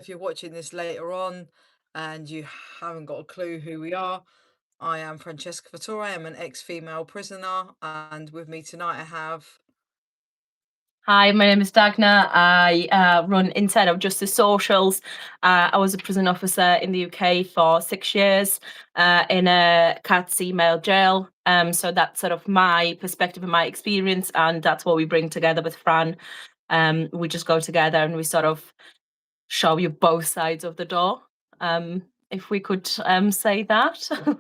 if you're watching this later on and you haven't got a clue who we are, I am Francesca Fattore. I am an ex-female prisoner, and with me tonight I have. Hi, my name is Dagna. I run Inside of Justice Socials. I was a prison officer in the UK for 6 years in a CATSE male jail. So that's sort of my perspective and my experience, and that's what we bring together with Fran. We just go together and we sort of show you both sides of the door, if we could say that.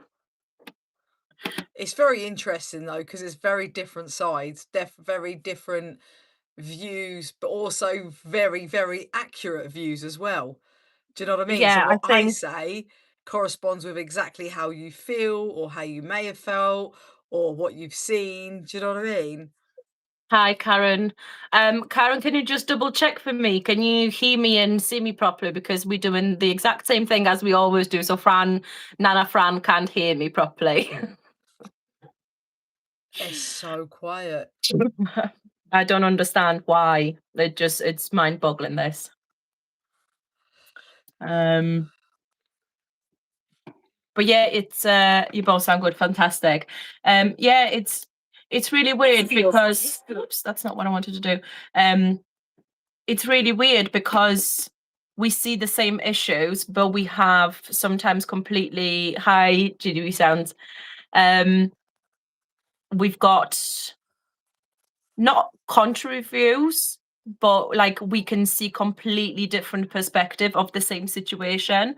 It's very interesting though, because it's very different sides, very different views, but also very, very accurate views as well. Do you know what I mean? So Yeah, I what I think. say corresponds with exactly how you feel or how you may have felt or what you've seen. Do you know what I mean? Hi, Karen. Karen, can you just double check for me? Can you hear me and see me properly? Because we're doing the exact same thing as we always do. So Nana Fran can't hear me properly. It's so quiet. I don't understand why. It's mind-boggling this. But yeah, it's you both sound good, fantastic. Yeah, it's really weird because oops, that's not what I wanted to do. It's really weird because we see the same issues, but we have sometimes completely high GDP sounds. We've got not contrary views, but like we can see completely different perspective of the same situation.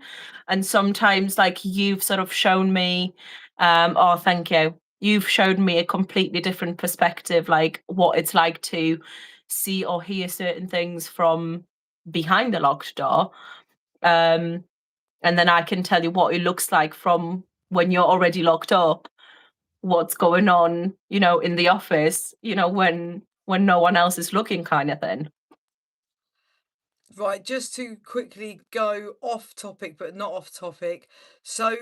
And sometimes like you've sort of shown me, oh, thank you. You've showed me a completely different perspective, like what it's like to see or hear certain things from behind the locked door. Um, and then I can tell you what it looks like from when you're already locked up, what's going on, in the office, when no one else is looking, kind of thing. Right, just to quickly go off topic, but not off topic. So,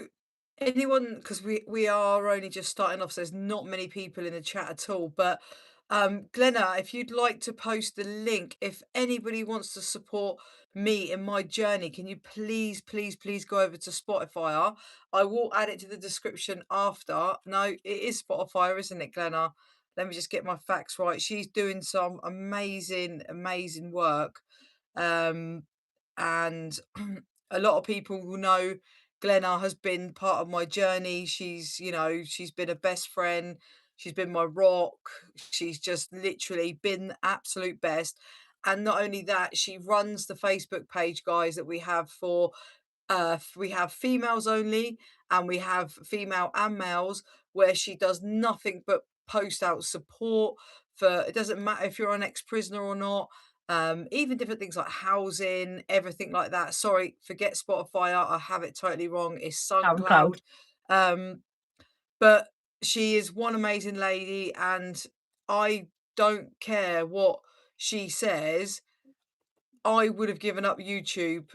anyone, because we are only just starting off, so there's not many people in the chat at all. But Glenna, if you'd like to post the link, if anybody wants to support me in my journey, can you please, please, please go over to Spotify? I will add it to the description after. No, it is Spotify, isn't it, Glenna? Let me just get my facts right. She's doing some amazing, amazing work. Um, and a lot of people will know Glenna has been part of my journey. She's been a best friend. She's been my rock. She's just literally been the absolute best. And not only that, she runs the Facebook page, guys, that we have for we have females only, and we have female and males, where she does nothing but post out support for, it doesn't matter if you're an ex-prisoner or not, even different things like housing, everything like that. Sorry, forget Spotify, I have it totally wrong. It's SoundCloud. SoundCloud. Um, but she is one amazing lady, and I don't care what she says. I would have given up YouTube.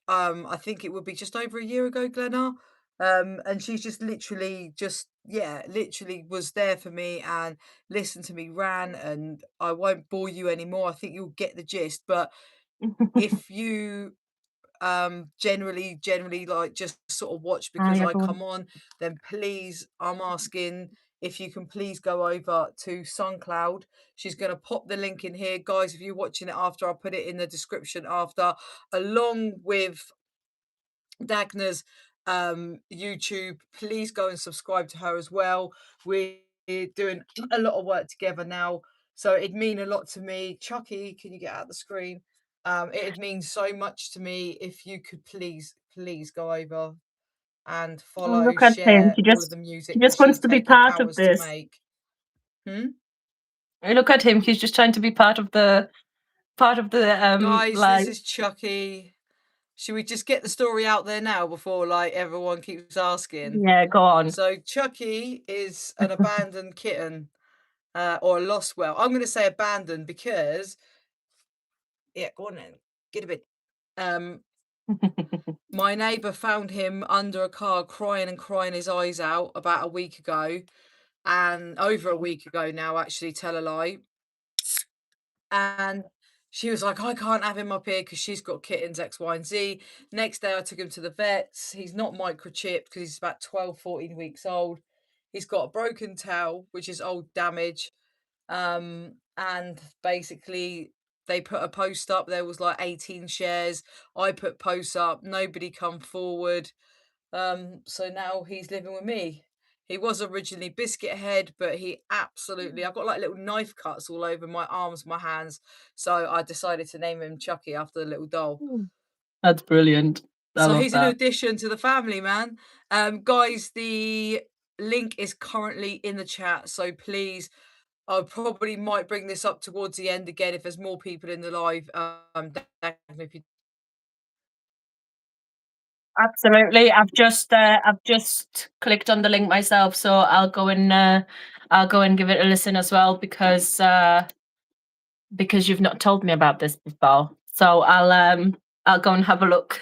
I think it would be just over a year ago, Glenna. And she's just literally literally was there for me and listened to me rant, and I won't bore you anymore. I think you'll get the gist. But if you generally like just sort of watch because Hi, I everyone. come on, then please, I'm asking if you can please go over to SoundCloud. She's going to pop the link in here, guys. If you're watching it after, I'll put it in the description after, along with Dagna's YouTube. Please go and subscribe to her as well. We're doing a lot of work together now, so it'd mean a lot to me. Chucky, can you get out the screen? It'd mean so much to me if you could please, please go over and Oh, follow, look at him. share He all of just the he music that just wants she's to be taken part of hours to this. make. Hmm? Look at him. He's just trying to be part of the Guys, this live. is Chucky. Should we just get the story out there now before like everyone keeps asking? Yeah, go on. So Chucky is an abandoned kitten, or a lost. Well, I'm going to say abandoned because, yeah, go on then, get a bit. Um, my neighbour found him under a car, crying and crying his eyes out about a week ago, and over a week ago now, actually, tell a lie. And She was like, "I can't have him up here because she's got kittens X, Y, and Z." Next day, I took him to the vets. He's not microchipped because he's about 12, 14 weeks old. He's got a broken tail, which is old damage. And basically, they put a post up. There was like 18 shares. I put posts up. Nobody come forward. So now he's living with me. He was originally biscuit head, but he absolutely, I've got like little knife cuts all over my arms, my hands. So I decided to name him Chucky after the little doll. Mm. That's brilliant. I So love he's an that. addition to the family, man. Guys, the link is currently in the chat. So please, I probably might bring this up towards the end again if there's more people in the live. If you Absolutely. I've just clicked on the link myself, so I'll go and give it a listen as well because you've not told me about this before. So I'll go and have a look.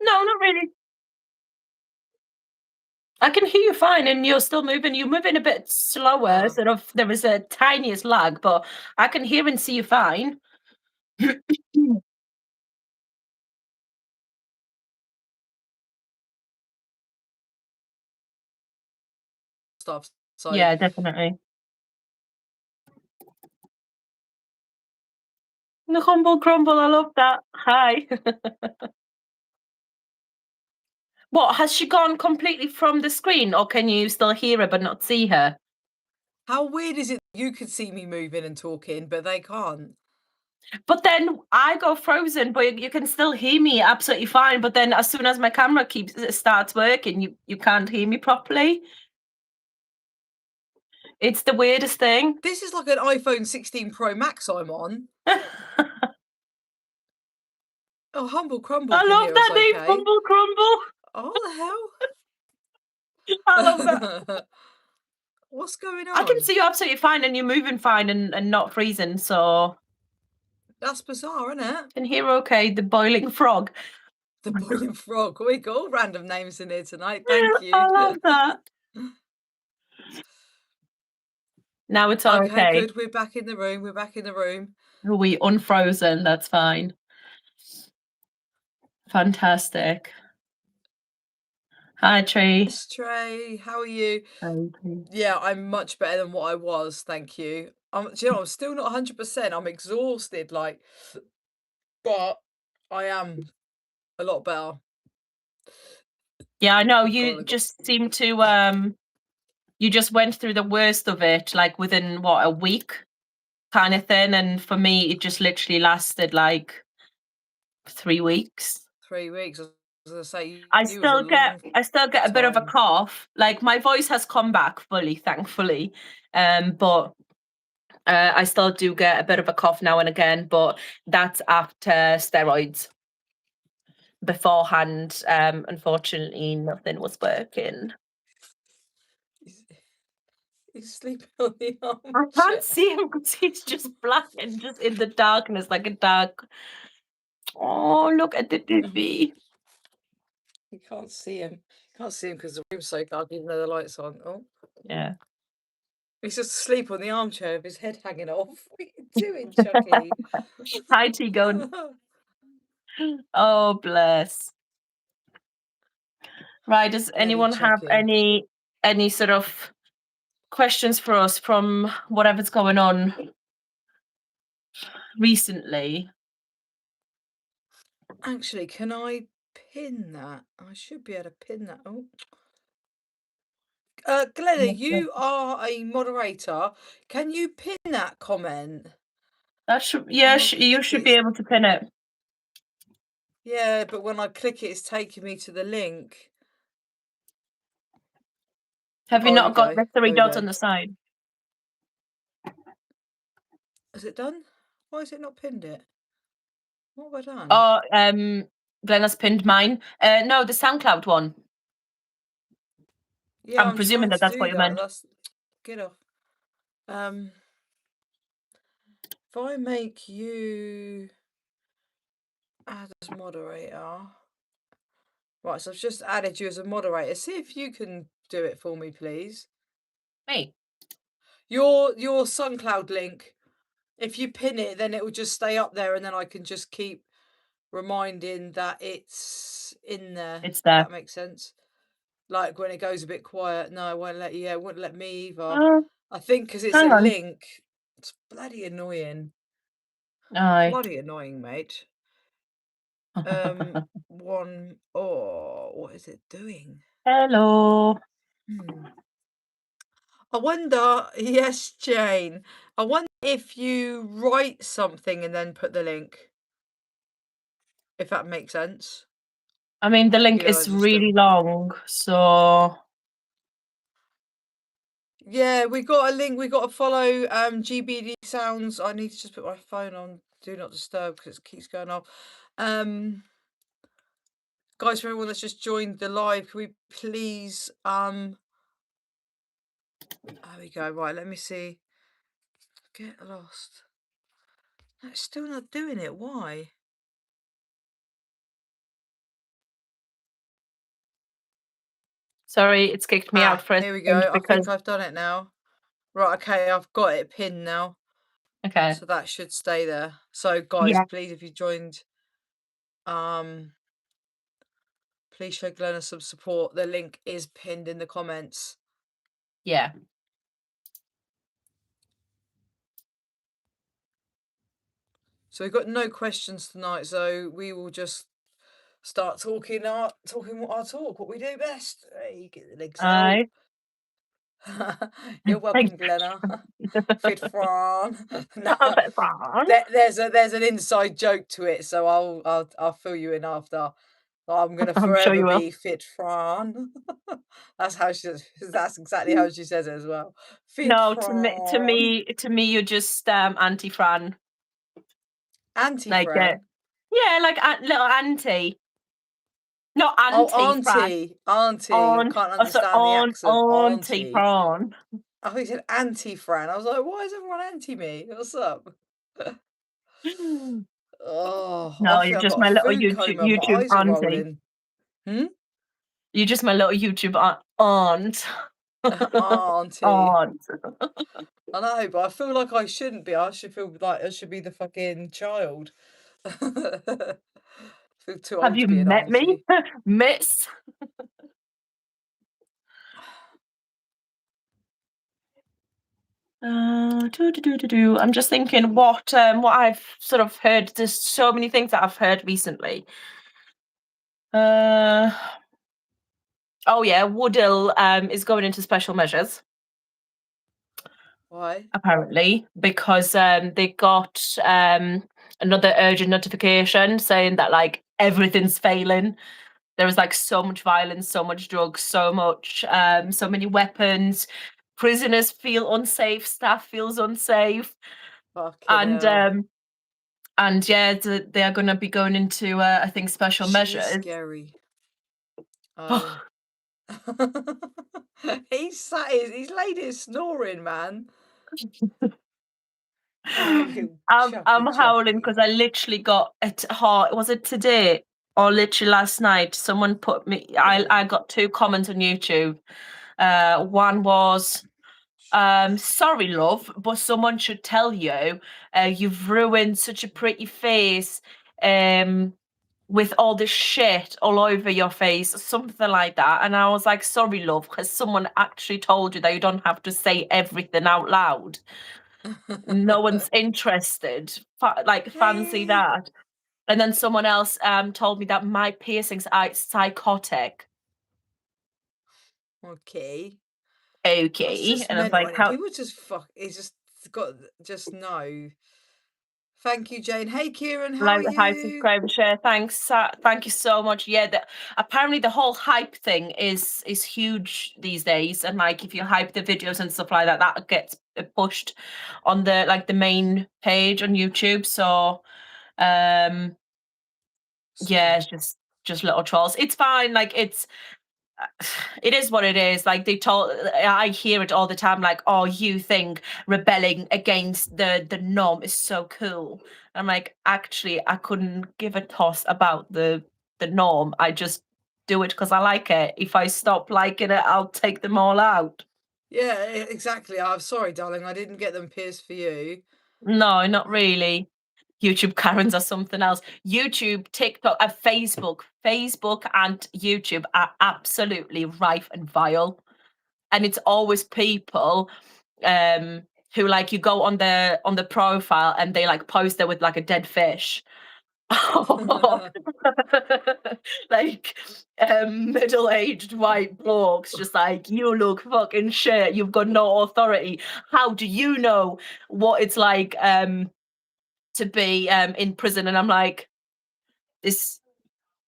No, not really. I can hear you fine, and you're still moving. You're moving a bit slower, uh, sort of. There was a tiniest lag, but I can hear and see you fine. stuff. So Yeah, definitely. The humble crumble. I love that. Hi. What, has she gone completely from the screen, or can you still hear her but not see her? how weird is it you could see me moving and talking, but they can't? But then I go frozen, but you can still hear me absolutely fine. But then as soon as my camera keeps starts working, you can't hear me properly. It's the weirdest thing. This is like an iPhone 16 Pro Max I'm on. I Oh, Humble Crumble can love hear us that name, okay. Humble Crumble. Oh, the I love that. hell? What's going I can on? see you absolutely fine, and you're moving fine and not freezing, so That's bizarre, isn't it? can hear okay. The boiling frog. The boiling frog. We got all random names in here tonight. Thank I you. love that. Now it's all Okay, okay. good. We're back in the room. We're back in the room. We unfrozen. That's fine. Fantastic. Hi, Tree. Yes, Trey, how are you? Hi, Tree. Yeah, I'm much better than what I was. Thank you. Do you know, I'm still not 100%. I'm exhausted, like, but I am a lot better. Yeah, I know. Oh God, You I got just seem to you just went through the worst of it, like within what, a week kind of thing. And for me, it just literally lasted like 3 weeks. 3 weeks. I was gonna say I you was a still get long I still get a bit of a time. cough. Like my voice has come back fully, thankfully. But I still do get a bit of a cough now and again, but that's after steroids. Beforehand, unfortunately, nothing was working. He's, he's sleeping on the I can't armchair. see him because he's just black and just in the darkness, like a dark. Oh, look at the baby. You can't see him. Can't see him because the room's so dark, even though the light's on. Oh, Yeah. he's just asleep on the armchair with his head hanging off. What are you doing, Chucky? Hi, T going. Oh, bless. Right. Does Nelly anyone have Chucky. any sort of questions for us from whatever's going on recently? Actually, can I pin that? I should be able to pin that. Oh, Glenna, you are a moderator. Can you pin that comment? That should, When yeah, I you click it, should be able to pin it. yeah, but when I click it, it's taking me to the link. Have you Oh, here we not got go. the three There we dots go. on the side? Is it done? Why is it not pinned it? What have I done? Oh, Glenna's pinned mine. No, the SoundCloud one. Yeah, I'm I'm presuming trying that to that's what do you that. meant. That's get off. If I make you add as moderator. Right, so I've just added you as a moderator. See if you can do it for me, please. Me. Your SoundCloud link. If you pin it, then it will just stay up there, and then I can just keep reminding that it's in there. It's If there. that makes sense. Like when it goes a bit quiet. No, it won't let you. Yeah, it won't let me either. Oh, I think because it's a hang on. link. It's bloody annoying. Aye. Bloody annoying, mate. One. Oh, what is it doing? Hello. Hmm. I wonder, yes, Jane. I wonder if you write something and then put the link, if that makes sense. I mean, the link You know, is just really long, so yeah, we got a link. We got to follow GBD Sounds. I need to just put my phone on Do Not Disturb because it keeps going off. Guys, for everyone that's just joined the live, can we please there we go. Right, let me see. Get lost. No, it's still not doing it. Why? sorry, it's kicked me out Ah, for a here we second go. I because think I've done it now. Right, okay, I've got it pinned now. okay. So that should stay there. So guys, Yeah, please, if you joined, please show Glenna some support. The link is pinned in the comments. yeah. So we've got no questions tonight, so we will just start talking our talk, what we do best. Hey, get the legs out. Aye. You're Thank welcome, Glenna. Fit Fran. No, I'm a bit wrong. there's an inside joke to it, so I'll fill you in after. I'm gonna I'm sure forever you will. be Fit Fran. That's how she. That's exactly how she says it as well. Fit No, Fran. to me, you're just Auntie Fran. Auntie Like, Fran. yeah, like little auntie, not Oh, Auntie Fran. auntie, auntie. I On, can't also understand the on accent. Auntie Auntie. Fran. I thought you said Auntie Fran. I was like, why is everyone anti me? What's up? Oh, No, I you're think I've just got a my little food coma. My YouTube eyes are auntie. rolling. Hmm? You're just my little YouTube aunt. Auntie. Aunt. I know, but I feel like I shouldn't be. I should feel like I should be the fucking child. Feel too Have old you to be an met me, auntie. Miss? I'm just thinking what I've sort of heard. There's so many things that I've heard recently. Uh, oh yeah, Woodall is going into special measures Why? apparently because they got another urgent notification saying that like everything's failing. There was like so much violence, so much drugs, so many weapons. Prisoners feel unsafe, staff feels unsafe, Fucking and hell. yeah, they are going to be going into I think special She is measures. scary. Oh. He's laid here snoring, man. Oh, you I'm howling Chucky. because I literally got it hot. Was it today or literally last night? Someone put me. I got two comments on YouTube. One was, "Sorry, love, but someone should tell you, you've ruined such a pretty face, with all this shit all over your face," something like that. And I was like, "Sorry, love, has someone actually told you that you don't have to say everything out loud? No one's interested. Fancy Hey. that." And then someone else told me that my piercings are psychotic. Okay. That's Okay. just And I was mental, like, is how People just it's just got just no. Thank you, Jane. Hey, Kieran, how are like the high you? subscribe and share. Thanks. Thank you so much. Yeah, apparently the whole hype thing is huge these days. And like if you hype the videos and stuff like that, that gets pushed on the main page on YouTube. So Yeah, it's just little trolls. It's fine, like, it is what it is. Like, I hear it all the time, like, "Oh, you think rebelling against the norm is so cool." I'm like, "Actually, I couldn't give a toss about the norm. I just do it because I like it. If I stop liking it, I'll take them all out." Yeah, exactly. I'm sorry, darling, I didn't get them pierced for you. No, not really. YouTube Karens are something else. YouTube, TikTok, and Facebook. Facebook and YouTube are absolutely rife and vile. And it's always people um who, like, you go on the profile and they like post there with like a dead fish. Like middle-aged white blokes just like, you look fucking shit, you've got no authority. How do you know what it's like to be in prison? And I'm like, this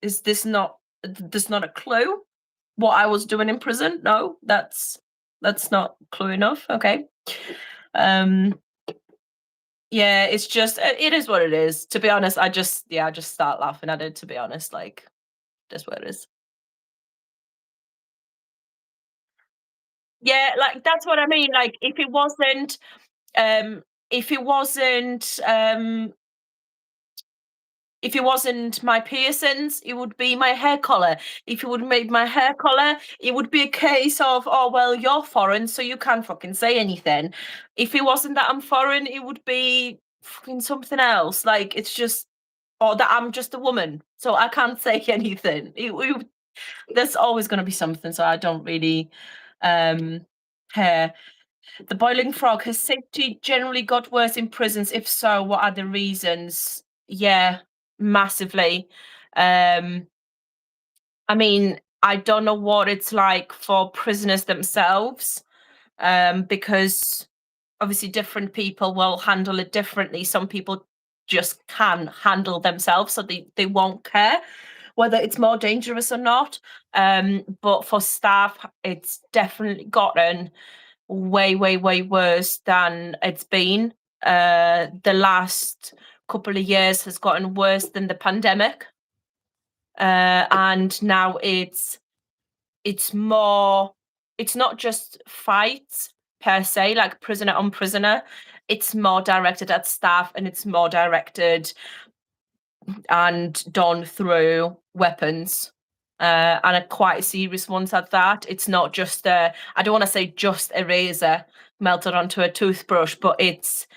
is this not this not a clue what I was doing in prison? No, that's not clue enough. Okay. Um yeah, it's just it is what it is. To be honest, I just start laughing at it, to be honest. Like, that's what it is. Yeah, like that's what I mean. Like, um if it wasn't if it wasn't my piercings, it would be my hair color. If it would made my hair color, it would be a case of, oh well, you're foreign, so you can't fucking say anything. If it wasn't that I'm foreign, it would be fucking something else. Like, it's just, or that I'm just a woman, so I can't say anything. There's always going to be something, so I don't really um care. The boiling frog, has safety generally got worse in prisons? If so, what are the reasons? Yeah, massively. Um, I mean, I don't know what it's like for prisoners themselves, because obviously different people will handle it differently. Some people just can handle themselves, so they won't care whether it's more dangerous or not. But for staff, it's definitely gotten way, way, way worse than it's been. The last couple of years has gotten worse than the pandemic, and now it's more. It's not just fights per se, like prisoner on prisoner. It's more directed at staff, and it's more directed and done through weapons. And a quite serious ones at that. It's not just I don't want to say just a razor melted onto a toothbrush, but it's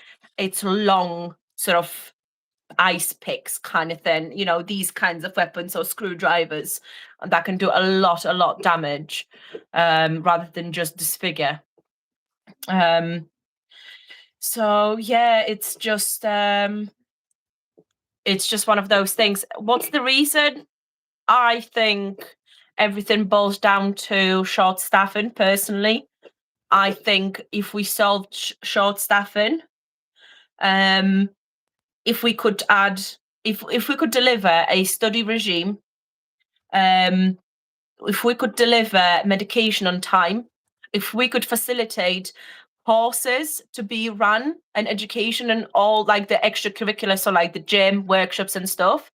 long sort of ice picks kind of thing. You know, these kinds of weapons or screwdrivers, and that can do a lot damage, rather than just disfigure. Um, so yeah, it's just one of those things. What's the reason? I think everything boils down to short staffing, personally. I think if we solved short staffing, um, if we could add, if we could deliver a study regime, um, if we could deliver medication on time, if we could facilitate courses to be run and education and all like the extracurricular, so like the gym, workshops and stuff,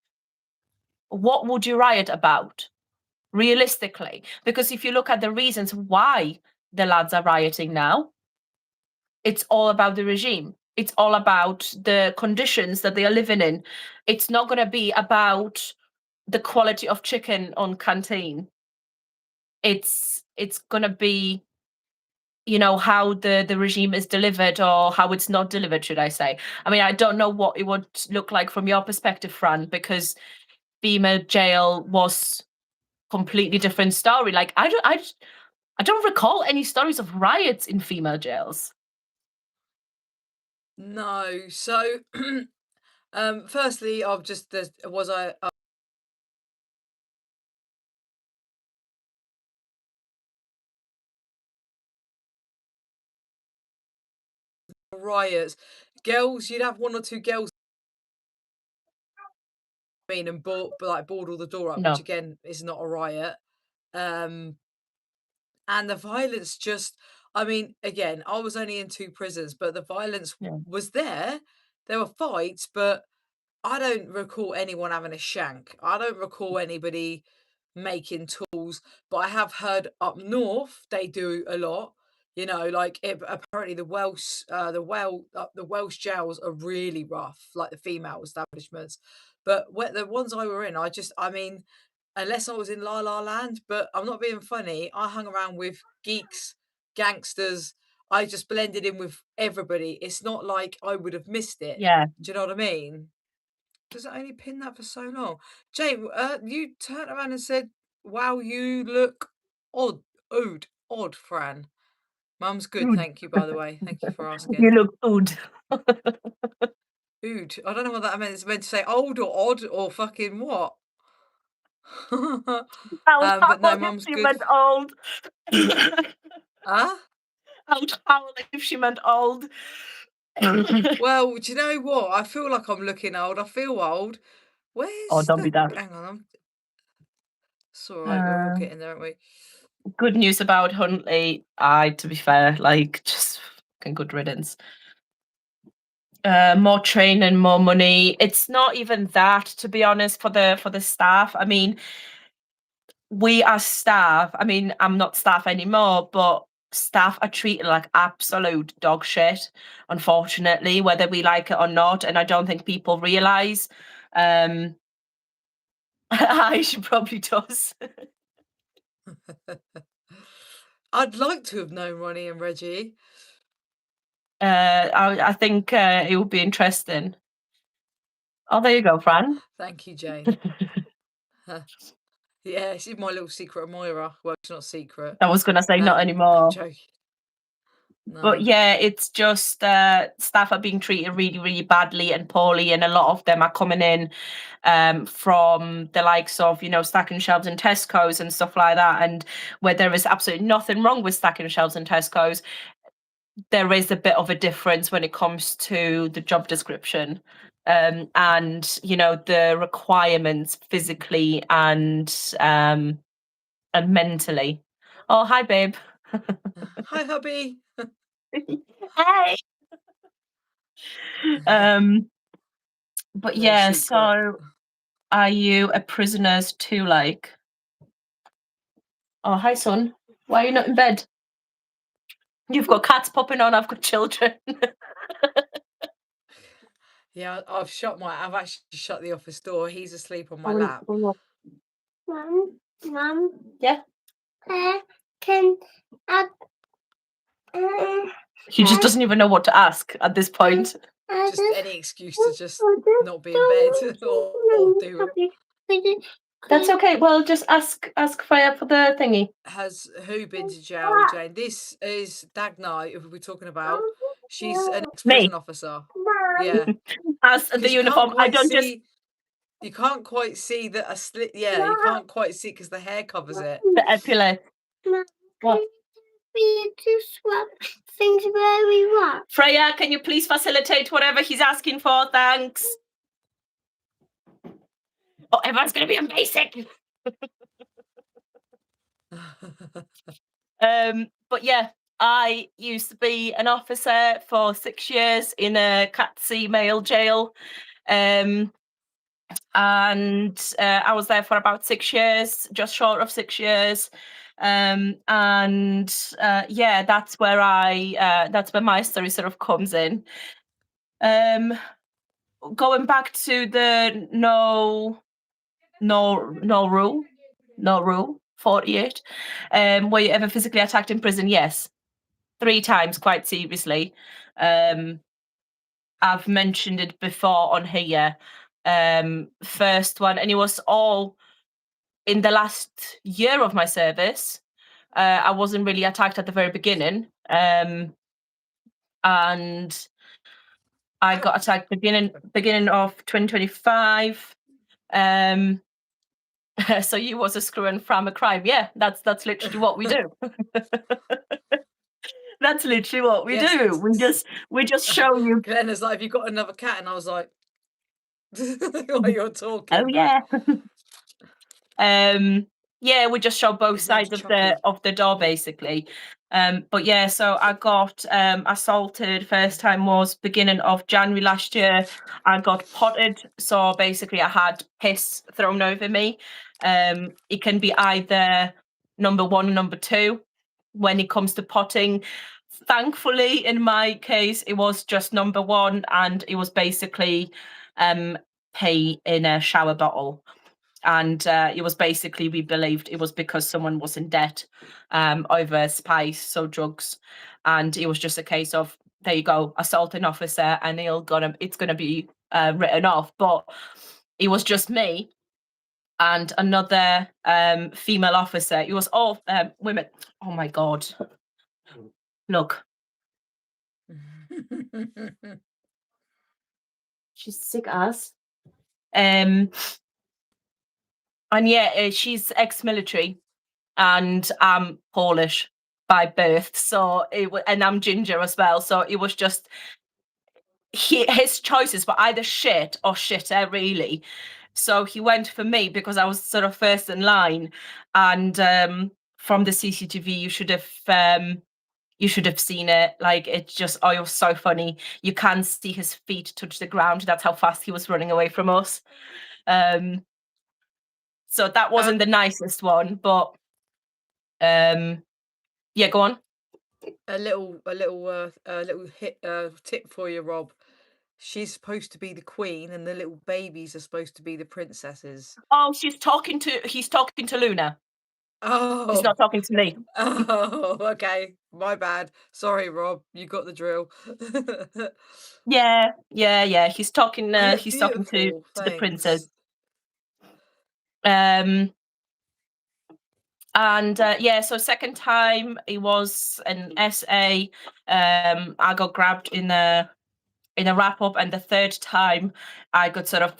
what would you riot about? Realistically, because if you look at the reasons why the lads are rioting now, it's all about the regime. It's all about the conditions that they are living in. It's not going to be about the quality of chicken on canteen. It's going to be, you know, how the regime is delivered, or how it's not delivered, should I say. I mean, I don't know what it would look like from your perspective, Fran, because female jail was completely different story. Like, I don't recall any stories of riots in female jails. No. So, firstly, I've just there's was I riots. Girls, you'd have one or two girls mean and board all the door up, which No. again is not a riot. Um, and the violence just, I mean, again, I was only in two prisons, but the violence Yeah. was there. There were fights, but I don't recall anyone having a shank. I don't recall anybody making tools, but I have heard up north they do a lot. You know, like apparently the Welsh jails are really rough, like the female establishments. But the ones I were in, I mean, unless I was in La La Land, but I'm not being funny. I hung around with geeks, gangsters. I just blended in with everybody. It's not like I would have missed it. Yeah. Do you know what I mean? Does it only pin that for so long? Jane, you turned around and said, "Wow, you look odd, odd, Fran." Mum's good, Good. thank you, by the way. Thank you for You asking. look good. Ood. I don't know what that meant. It's meant to say old or odd or fucking what? I would But no, howl if Mum's she good. meant old. Ah, I would howl if she meant old. well, do you know what? I feel like I'm looking old. I feel old. Oh, Where's don't be the? daft. Hang on, it's all right. We're all Um, getting there, aren't we? Good news about Huntley. To be fair, like just fucking good riddance. More training, more money. It's not even that, to be honest, for the staff. I mean, we as staff, I mean, I'm not staff anymore, but staff are treated like absolute dog shit, unfortunately, whether we like it or not. And I don't think people realise. Um, she probably does. I'd like to have known Ronnie and Reggie. I think it would be interesting. Oh, there you go, Fran. Thank you, Jane. Yeah, she's my little secret admirer. Well, it's not secret. I was gonna say not I'm anymore. joking. But No. yeah, it's just staff are being treated really, really badly and poorly, and a lot of them are coming in from the likes of, you know, stacking shelves in Tesco's and stuff like that. And where there is absolutely nothing wrong with stacking shelves in Tesco's, there is a bit of a difference when it comes to the job description, and you know the requirements physically and mentally. Oh, hi, babe. Hi, hubby. Hey. Um, but No yeah, secret. so are you a prisoner's too, like? Oh, hi, son. Why are you not in bed? You've got cats popping on. I've got children. Yeah, I've actually shut the office door. He's asleep on my Oh, lap. oh, Mum, yeah. Can I? He just doesn't even know what to ask at this point. Just any excuse to just not be in bed or do it. That's okay. Well, just ask Freya for the thingy. Has who been to jail, Jane? This is Dagna, if we're talking about. She's an Me. ex-prison officer. Yeah. As the Because you can't uniform. I quite don't just see you can't quite see that a slit yeah, you can't quite see because the hair covers it. the epaulette. What? We to swap things where we want. Freya, can you please facilitate whatever he's asking for? Thanks. Oh, everyone's gonna be on basic. But yeah, I used to be an officer for 6 years in a Cat C male jail. And I was there for about 6 years, just short of 6 years. Yeah, that's where that's where my story sort of comes in. Going back to the no rule 48. Were you ever physically attacked in prison? Yes, 3 times, quite seriously. I've mentioned it before on here. First one, and it was all in the last year of my service. I wasn't really attacked at the very beginning, and I got attacked beginning of 2025. So you was a screw and from a crime. Yeah, that's literally what we do. That's literally what we Yes. do. We just show you. Glenn is like, have you got another cat? And I was like, while you're Oh talking. yeah. Yeah, we just show both His name's sides Chucky. of the door basically. But yeah, so I got assaulted. First time was beginning of January last year. I got potted, so basically I had piss thrown over me. It can be either number one or number two when it comes to potting. Thankfully, in my case, it was just number one, and it was basically pee in a shower bottle. And it was basically, we believed it was because someone was in debt over spice, so drugs, and it was just a case of, there you go, assault an officer, and it's gonna be written off. But it was just me and another female officer. It was all women. Oh my god! Look, she's sick as. And yeah, she's ex-military, and I'm Polish by birth, so and I'm ginger as well. So it was just his choices were either shit or shitter, really. So he went for me because I was sort of first in line, and from the CCTV, you should have seen it. Like, it's just, oh, it was so funny. You can see his feet touch the ground. That's how fast he was running away from us. So that wasn't the nicest one, but yeah, go on. A little tip for you, Rob. She's supposed to be the queen, and the little babies are supposed to be the princesses. Oh, he's talking to Luna. He's Oh, not talking to me. oh, okay. My bad. Sorry, Rob. You got the drill. Yeah. He's talking Beautiful. to the princess. Thanks. And yeah, so second time it was an SA. I got grabbed in a wrap up, and the third time I got sort of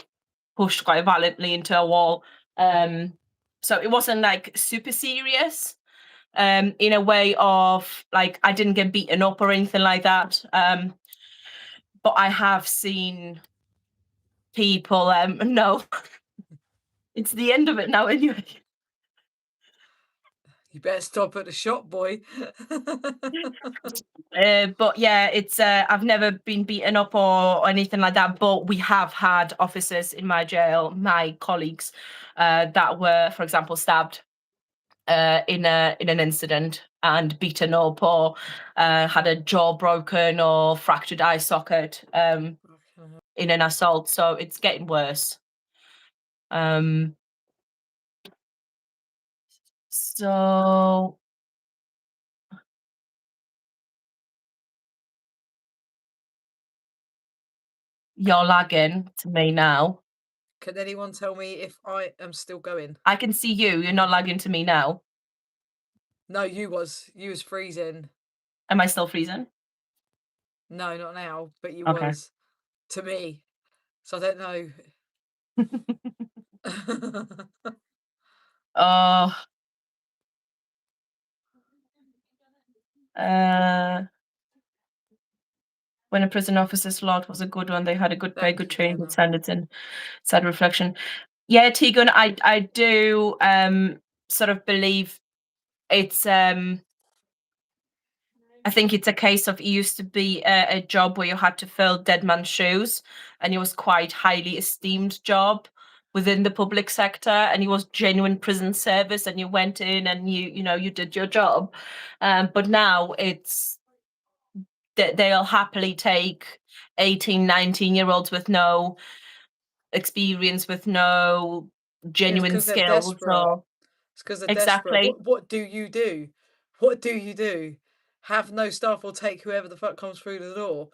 pushed quite violently into a wall. So it wasn't like super serious. In a way of, like, I didn't get beaten up or anything like that. But I have seen people. No, it's the end of it now anyway. You better stop at the shop, boy. But yeah, it's I've never been beaten up or anything like that. But we have had officers in my jail, my colleagues, that were, for example, stabbed in an incident and beaten up, or had a jaw broken or fractured eye socket in an assault. So it's getting worse. So you're lagging to me now. Can anyone tell me if I am still going? I can see you. You're not lagging to me now. No, you was freezing. Am I still freezing? No, not now, but you Okay. was to me. So I don't know. Oh, when a prison officer's lot was a good one, they had a very Thank good you, training, good Gemma. standards, and sad reflection. Yeah, Tegan, I do sort of believe it's I think it's a case of, it used to be a job where you had to fill dead man's shoes, and it was quite highly esteemed job within the public sector, and it was genuine prison service, and you went in and you did your job. But now it's that they'll happily take 18, 19-year-olds with no experience, with no Yeah, it's genuine because they're skills, desperate. or It's because they're desperate. exactly. What do you do? What do you do? Have no staff or take whoever the fuck comes through the door.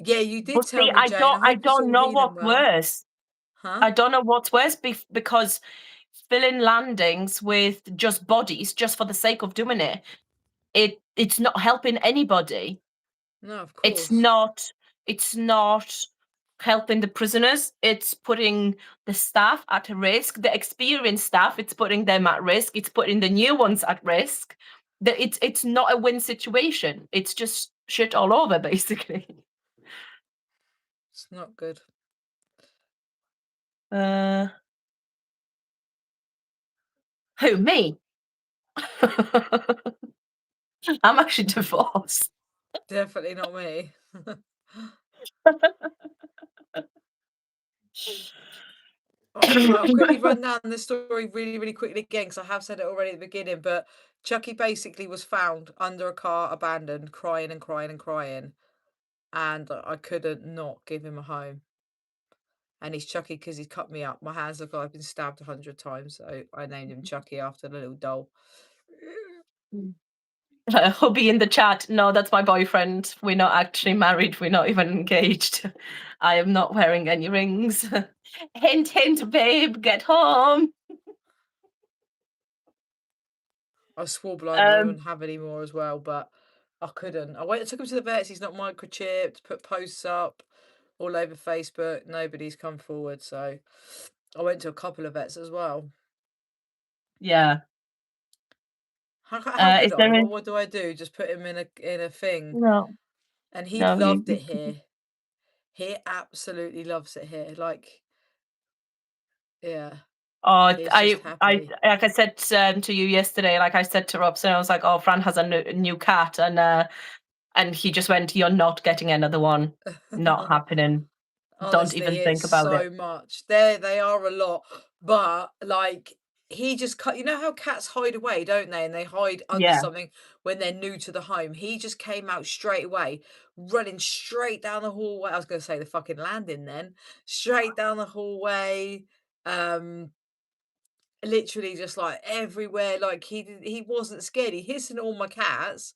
Yeah, you did But tell see, me, Jane. I I hope it's don't all know healing what's well. worse. Huh? I don't know what's worse, because filling landings with just bodies, just for the sake of doing it, it's not helping anybody. No, of It's course. not helping the prisoners. It's putting the staff at risk, the experienced staff. It's putting them at risk. It's putting the new ones at risk. It's not a win situation. It's just shit all over, basically. It's not good. Who, me? I'm actually divorced. Definitely not me. I'll quickly run down the story really, really quickly again because I have said it already at the beginning. But Chucky basically was found under a car, abandoned, crying and crying and crying, and I couldn't not give him a home. And he's Chucky because he's cut me up. My hands look like I've been stabbed 100 times, so I named him Chucky after the little doll. Hubby in the chat. No, that's my boyfriend. We're not actually married. We're not even engaged. I am not wearing any rings. Hint, hint, babe, get home. I swore blind I Um, wouldn't have any more as well, but I couldn't. I took him to the vets. He's not microchipped. Put posts up all over Facebook. Nobody's come forward, so I went to a couple of vets as well. yeah. How could Is I? there a What do I do? Just put him in a thing, no? and he No, loved it here. He absolutely loves it here. Like, yeah, Oh, he's just happy. like I said to you yesterday, like I said to Robson, I was like, "Oh, Fran has a new cat," and he just went, "You're not getting another one. Not happening. Don't Honestly, even think it's about it." so much. They are a lot, but like he just cut. You know how cats hide away, don't they? And they hide under Yeah, something when they're new to the home. He just came out straight away, running straight down the hallway. I was going to say the fucking landing then, straight down the hallway. Um, literally just like everywhere. Like he wasn't scared. He hissing at all my cats,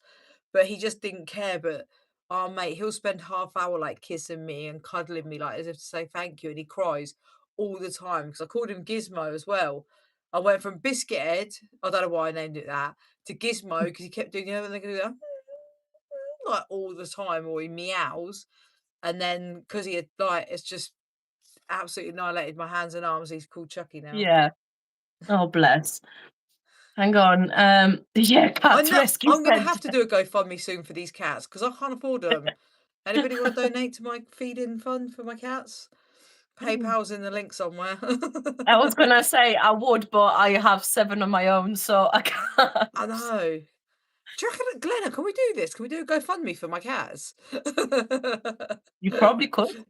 but he just didn't care. But oh mate, he'll spend half hour like kissing me and cuddling me like as if to say thank you, and he cries all the time because I called him Gizmo as well. I went from Biscuit Head, I don't know why I named it that, to Gizmo because he kept doing, you know, when they go like all the time, or he meows, and then because he had like it's just absolutely annihilated my hands and arms. He's called Chucky now. yeah. Oh, bless. Hang on. Yeah, I Cats know Rescue I'm gonna have to Centre. do a GoFundMe soon for these cats because I can't afford them. Anybody want to donate to my feeding fund for my cats? PayPal's in the link somewhere. I was gonna say I would, but I have 7 of my own, so I can't. I know. Do you reckon, Glenna, can we do this? Can we do a GoFundMe for my cats? You probably could.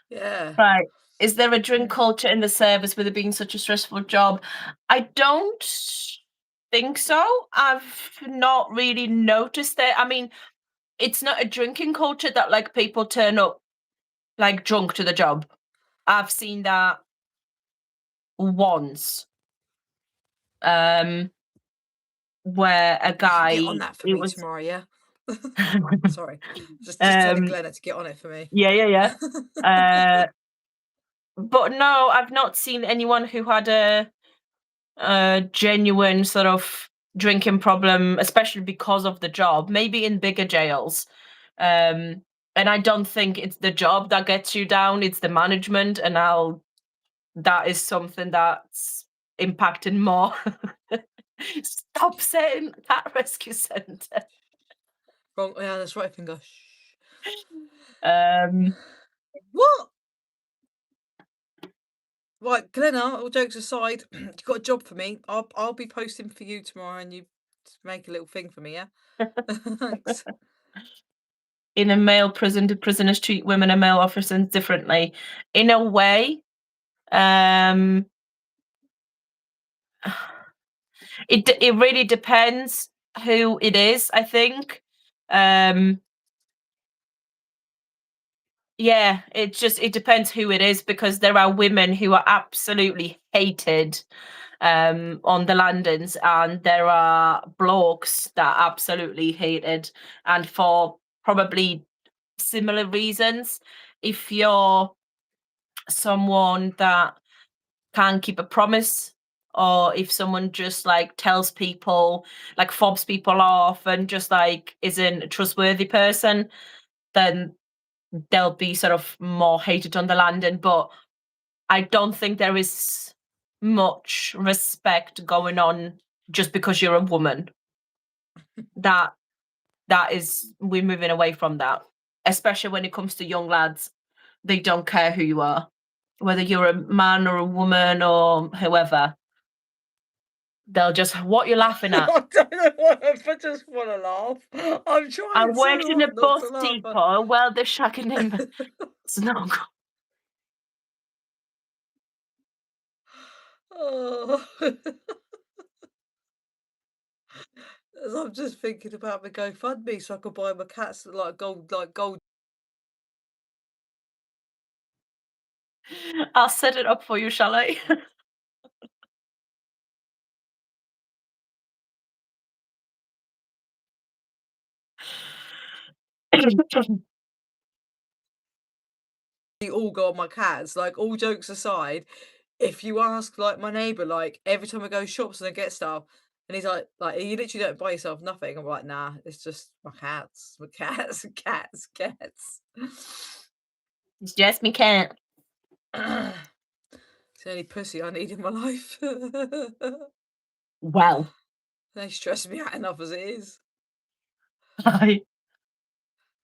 Yeah. Right. Is there a drink culture in the service with it being such a stressful job? I don't think so. I've not really noticed it. I mean, it's not a drinking culture that like people turn up like drunk to the job. I've seen that once. Um, where a Get on guy that for it me was tomorrow, yeah? Sorry. Just telling um Glenna to get on it for me. yeah, yeah, yeah. But no, I've not seen anyone who had a genuine sort of drinking problem, especially because of the job. Maybe in bigger jails. Um, and I don't think it's the job that gets you down, it's the management, and that is something that's impacting more. Stop saying cat rescue centre. Wrong. Yeah, that's right finger. Shh. Um, What? Right, Glenna, all jokes aside, you've got a job for me. I'll be posting for you tomorrow and you make a little thing for me, yeah? Thanks. in a male prison, do prisoners treat women and male officers differently? In a way, um, it really depends who it is, I think. Um, yeah, it depends who it is because there are women who are absolutely hated on the landings, and there are blokes that are absolutely hated, and for probably similar reasons. If you're someone that can't keep a promise, or if someone just like tells people, like fobs people off and just like isn't a trustworthy person, then they'll be sort of more hated on the landing. But I don't think there is much respect going on just because you're a woman. That that is we're moving away from that, especially when it comes to young lads. They don't care who you are, whether you're a man or a woman or whoever. They'll just, "What you laughing at?" I don't know why, I just wanna laugh. I'm "I trying so worked in a hard not to bus laugh, but depot while they're shagging him." It's not good. oh. As I'm just thinking about my GoFundMe so I could buy my cats like gold. I'll set it up for you, shall I? They all go on my cats. Like, all jokes aside, if you ask like my neighbour, like every time I go shops and I get stuff, and he's like you literally don't buy yourself nothing. I'm like, nah, it's just my cats, cats, cats. It's just me cat. It's the only pussy I need in my life. Well, They stress me out enough as it is. I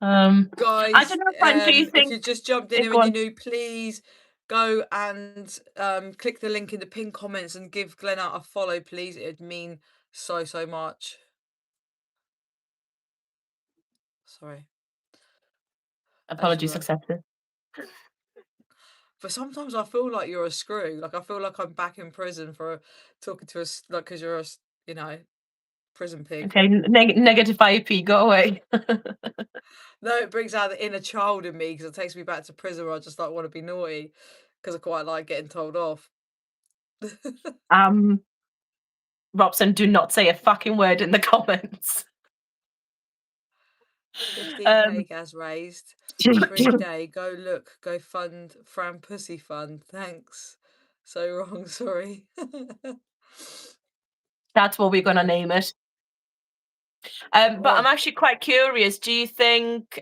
I Guys, don't know, Fran, do you if think you just jumped in yeah, here go and you're on. new, please go and click the link in the pinned comments and give Glenna a follow, please. It'd mean so, so much. Sorry, as you Apologies were. accepted. But sometimes I feel like you're a screw. Like I feel like I'm back in prison for talking to us, like because you're you know, prison pig. Okay, negative IP, go away. No, it brings out the inner child in me because it takes me back to prison where I just like want to be naughty because I quite like getting told off. Um, Robson, do not say a fucking word in the comments. 15K Um, gas raised. Free day. Go look. Go fund Fran Pussy Fund. Thanks. So wrong. Sorry. that's what we're gonna name it. But I'm Oh, actually quite curious. Do you think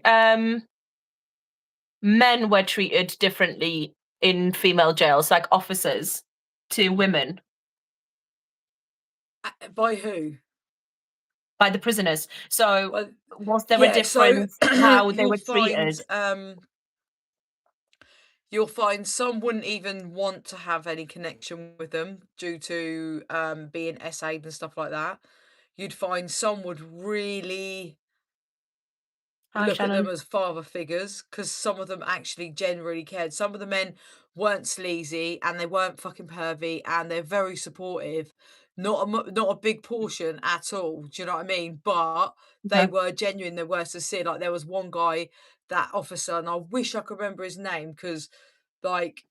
men were treated differently in female jails, like officers, to women by who? by the prisoners? So Well, was there a yeah. So difference how they you'll were find treated? you'll find some wouldn't even want to have any connection with them due to being SA'd and stuff like that. You'd find some would really Hi, look at them Shannon. as father figures because some of them actually genuinely cared. Some of the men weren't sleazy and they weren't fucking pervy and they're very supportive. Not a big portion at all. Do you know what I mean? But they Okay. were genuine. They were sincere. Like there was one guy, that officer, and I wish I could remember his name because, like,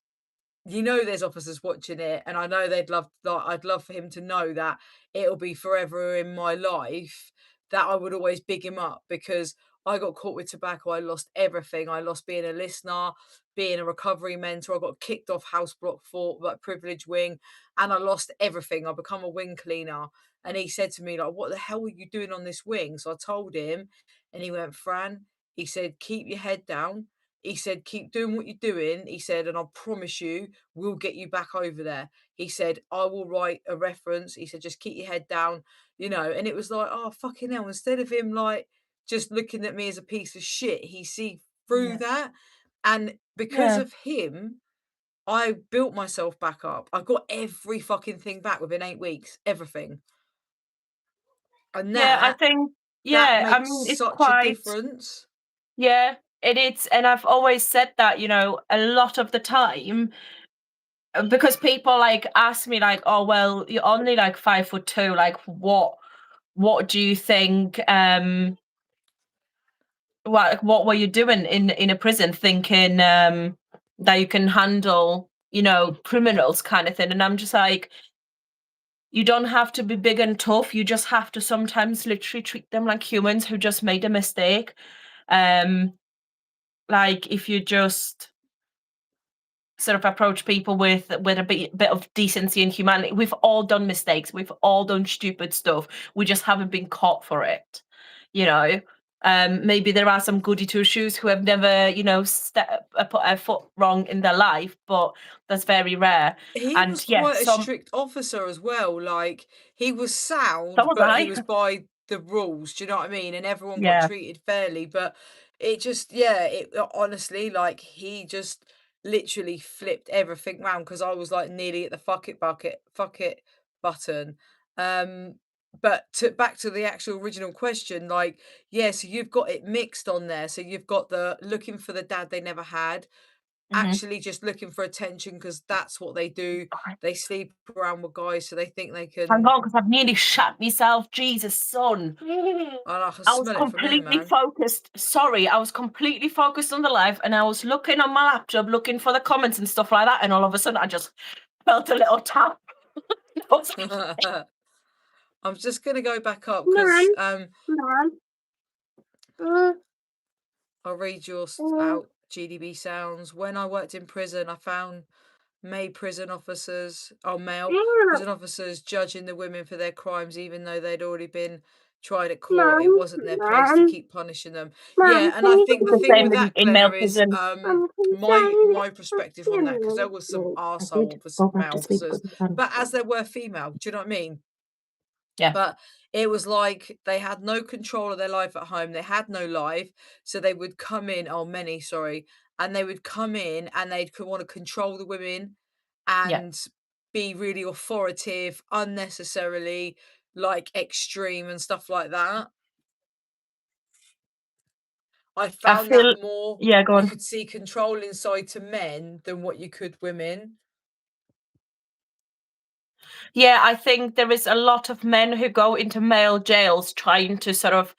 there's officers watching it, and I know they'd love like I'd love for him to know that it'll be forever in my life that I would always big him up because I got caught with tobacco. I lost everything. I lost being a listener, being a recovery mentor. I got kicked off house block for like privilege wing, and I lost everything. I become a wing cleaner. And he said to me, like, what the hell were you doing on this wing? So I told him, and he went, Fran, he said, keep your head down. He said, keep doing what you're doing. He said, and I promise you, we'll get you back over there. He said, I will write a reference. He said, just keep your head down, and it was like, oh, fucking hell. Instead of him like just looking at me as a piece of shit, he see through Yeah. that. And because Yeah. of him, I built myself back up. I got every fucking thing back within 8 weeks, everything. And Yeah, I think that yeah, I makes mean, it's such a quite difference. yeah, it is, and I've always said that, a lot of the time, because people, like, ask me, like, "Oh, well, you're only, like, 5'2", like, what do you think, what were you doing in a prison thinking, that you can handle, criminals kind of thing?" And I'm just like, "You don't have to be big and tough, you just have to sometimes literally treat them like humans who just made a mistake." Um, like, if you just sort of approach people with a bit of decency and humanity. We've all done mistakes. We've all done stupid stuff. We just haven't been caught for it. You know, maybe there are some goody two shoes who have never, put a foot wrong in their life, but that's very rare. He was And yeah, quite a strict officer as well. Like he was so sound, was but he I. was by the rules. Do you know what I mean? And everyone got Yeah, treated fairly. But it just, yeah, it honestly, like he just literally flipped everything round because I was like nearly at the fuck it button, But back to the actual original question, like, yeah, so you've got it mixed on there. So you've got the looking for the dad they never had, Mhm. actually just looking for attention because that's what they do. They sleep around with guys, so they think they Hang can. on, because I've nearly shat myself. Jesus, son. I can I was smell it from here, completely man. focused. Sorry, I was completely focused on the live, and I was looking on my laptop, looking for the comments and stuff like that, and all of a sudden I just felt a little tap. I was like, I'm just gonna go back up because Mum, Mum, uh, I'll read yours uh, out. GDB sounds. When I worked in prison, I found male prison officers judging the women for their crimes, even though they'd already been tried at court. It Mum, wasn't their place to Mum, keep punishing them. Mum, Yeah, and can I you think the the thing tell with same me? that, in male Glenna, is prison. Can you tell my me my perspective on that, because there was some I arsehole did go back to male sleep officers, because I can. but as there were female, do you know what I mean? Yeah, But it was like they had no control of their life at home. They had no life. So they would come in, oh, many, sorry. And they would come in and they'd want to control the women yeah. and be really authoritative, unnecessarily like extreme and stuff like that. I I found that feel, more, yeah, go you on. could see control inside to men than what you could women. Yeah, I think there is a lot of men who go into male jails trying to sort of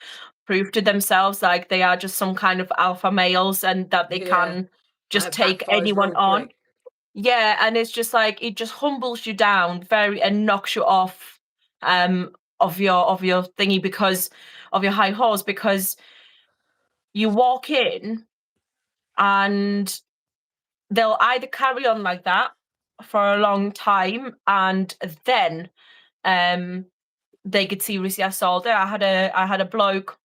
prove to themselves like they are just some kind of alpha males and that they Yeah. can And just it take backfires anyone real on. quick. Yeah, and it's just like it just humbles you down very and knocks you off of your thingy because of your high horse because you walk in and they'll either carry on like that for a long time and then um they get seriously assaulted. I had a bloke,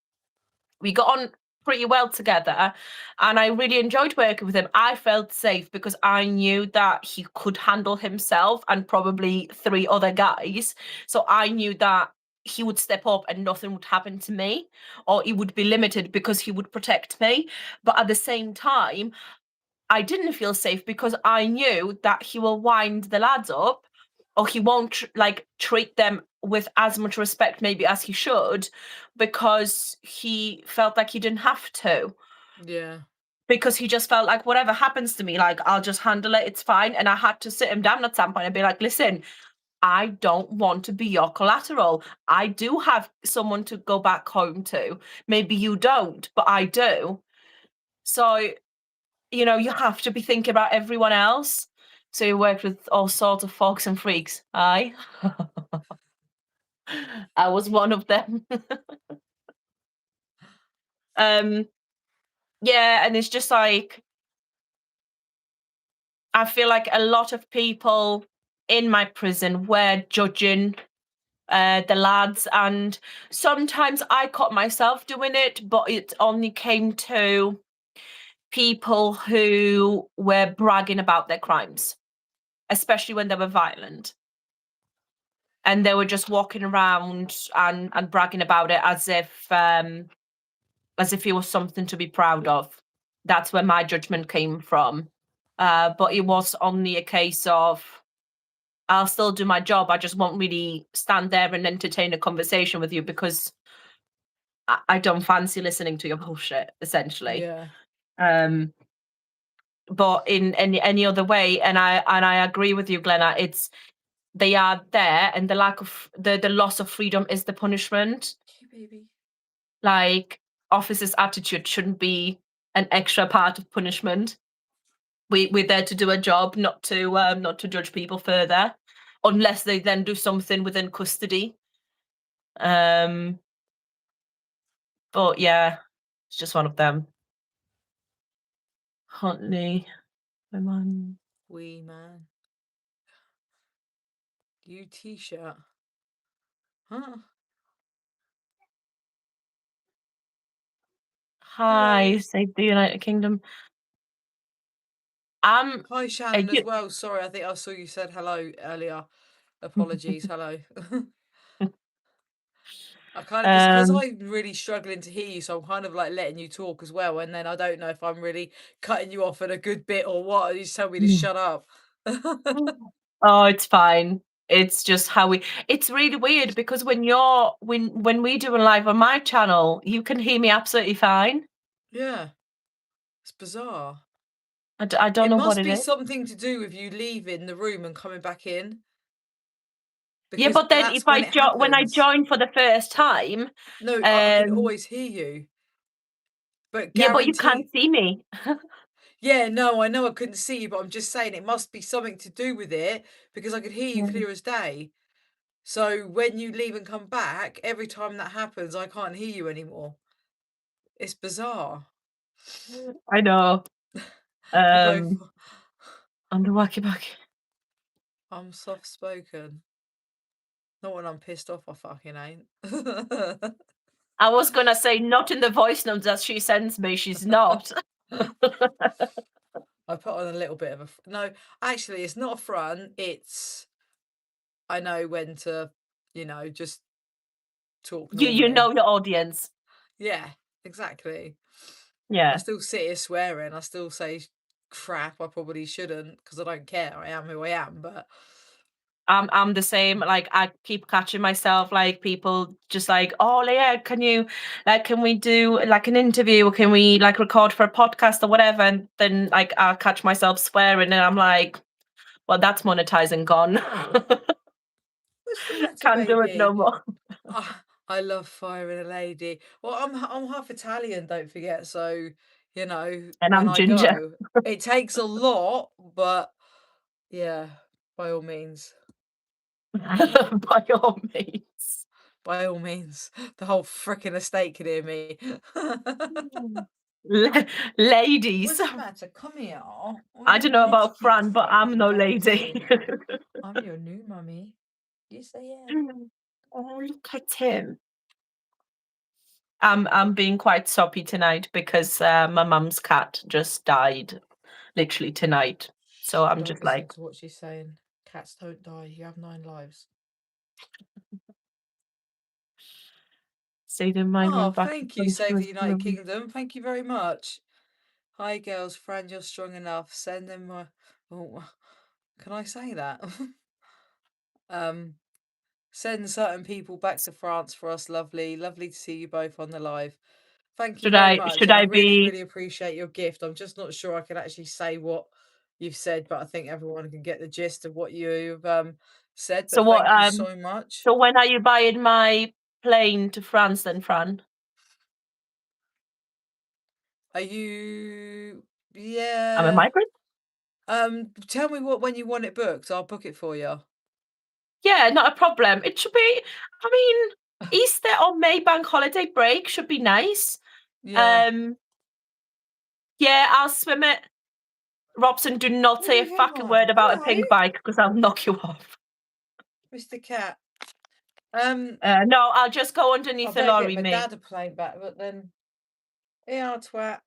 we got on pretty well together and I really enjoyed working with him. I felt safe because I knew that he could handle himself and probably three other guys. So I knew that he would step up and nothing would happen to me or he would be limited because he would protect me. But at the same time, I didn't feel safe because I knew that he will wind the lads up or he won't like treat them with as much respect maybe as he should because he felt like he didn't have to Yeah. because he just felt like whatever happens to me like I'll just handle it, it's fine. And I had to sit him down at some point and be like, listen, I don't want to be your collateral. I do have someone to go back home to. Maybe you don't, but I do. So you know, you have to be thinking about everyone else. So you worked with all sorts of folks and freaks. I I was one of them. um yeah, and it's just like I feel like a lot of people in my prison were judging the lads and sometimes I caught myself doing it, but it only came to people who were bragging about their crimes, especially when they were violent. And they were just walking around and bragging about it as if it was something to be proud of. That's where my judgment came from. But it was only a case of I'll still do my job. I just won't really stand there and entertain a conversation with you because I don't fancy listening to your bullshit, essentially. Yeah. Um, but in any other way, and I agree with you, Glenna, it's they are there and the lack of the loss of freedom is the punishment. Hey, baby. Like officers' attitude shouldn't be an extra part of punishment. We're there to do a job, not to judge people further, unless they then do something within custody. Um, but yeah, it's just one of them. Huntley, my man. Wee man. You t-shirt. Huh? Hello. Hi, save the United Kingdom. Um, Hi, Shannon, as you, well. Sorry, I think I saw you said hello earlier. Apologies. Hello. I kind of, because um, I'm really struggling to hear you, so I'm kind of like letting you talk as well. And then I don't know if I'm really cutting you off at a good bit or what. You just tell me to shut up. oh, it's fine. It's just how it's really weird because when we do a live on my channel, you can hear me absolutely fine. Yeah, it's bizarre. I don't It know what must it be is. something to do with you leaving the room and coming back in, Yeah, because but then that's when it when I happens. join for the first time, No, I can um, always hear you, but yeah, but you can't guarantee. see me. Yeah, no, I know I couldn't see you, but I'm just saying it must be something to do with it because I could hear you Mm. clear as day. So when you leave and come back, every time that happens, I can't hear you anymore. It's bizarre. I know. You both. On the walkie-talkie. I'm soft spoken. Not when I'm pissed off, I fucking ain't. I was gonna say not in the voice notes that she sends me. She's not. I put on a little bit of a. No, actually, it's not a front. It's. I know when to, just talk You normally. know your audience. Yeah, exactly. I Yeah. still sit here swearing. I still say crap. I probably shouldn't because I don't care. I am who I am. But I'm the same. Like I keep catching myself, like people just like, oh Leah, can we do like an interview or can we like record for a podcast or whatever? And then like I'll catch myself swearing and I'm like, well, that's monetizing gone. what's the matter, Can't do it no baby? more. I love firing a lady. Well, I'm half Italian, don't forget. So And when I'm I ginger. go, it takes a lot, but yeah, by all means, By all means. by all means, the whole frickin' estate can hear me. Ladies. What's the matter? Come here. I You don't know little about cute Fran, but I'm fucking no lady. bastard. I'm your new mummy. Yes, I am. Oh, look at him. I'm being quite soppy tonight because my mum's cat just died literally tonight. So I'm Don't just listen like, to what she's saying. Cats don't die. You have 9 lives. say in mind Oh, went back to thank you, Save the country. United Kingdom. Thank you very much. Hi, girls. Fran, you're strong enough. Send them my. Oh, can I say that? um, Send certain people back to France for us. Lovely, lovely to see you both on the live. Thank you very much, Should and I I really, be really appreciate your gift. I'm just not sure I can actually say what you've said, but I think everyone can get the gist of what you've said. so But what thank you so much. so when are you buying my plane to France then, Fran? Are you? I'm a Yeah. migrant? Tell me when you want it booked. I'll book it for you. Yeah, not a problem. It should be, I mean, Easter or May bank holiday break should be nice. Yeah. Um, yeah, I'll swim it. Robson, do not say a Oh, hang fucking on. word about a Hello, pink bike because I'll knock you off. Mr. Cat. No, I'll just go I underneath the better get lorry, my mate. dad a plane back, but then yeah, twat.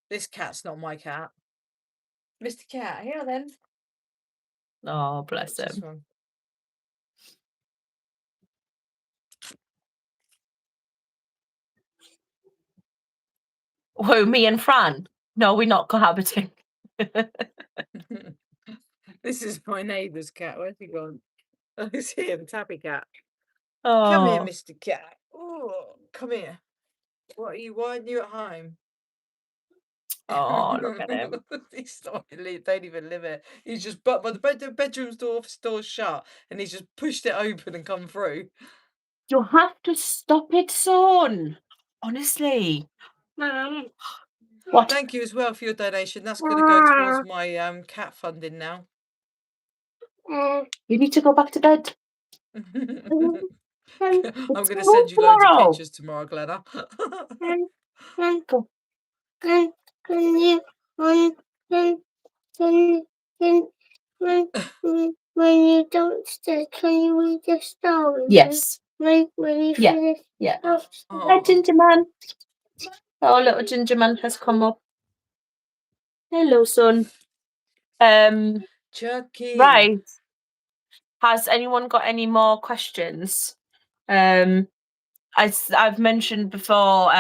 This cat's not my cat. Mr. Cat, here then. Oh, bless What's this him. one? Who, me and Fran? No, we're not cohabiting. This is my neighbour's cat. Where's he gone? Oh, he's here, the tabby cat. Come here, Oh, Mr. Cat. Oh, come here. What are you? Why aren't you at home? oh, look at him. He's not, don't even live here. He's just but the bedroom's door's shut, and he's just pushed it open and come through. You have to stop it, son. Honestly. What? Thank you as well for your donation. That's going to go towards my cat funding now. You need to go back to bed. I'm It's going to send you loads of tomorrow. pictures tomorrow, Glenna. Go. Can you can when you don't stay, can you read a story? Yes. When you Yeah. finish. Yeah. Oh, Hi, Ginger Man. Oh, little Ginger Man has come up. Hello, son. Chucky. Right. Has anyone got any more questions? I've mentioned before,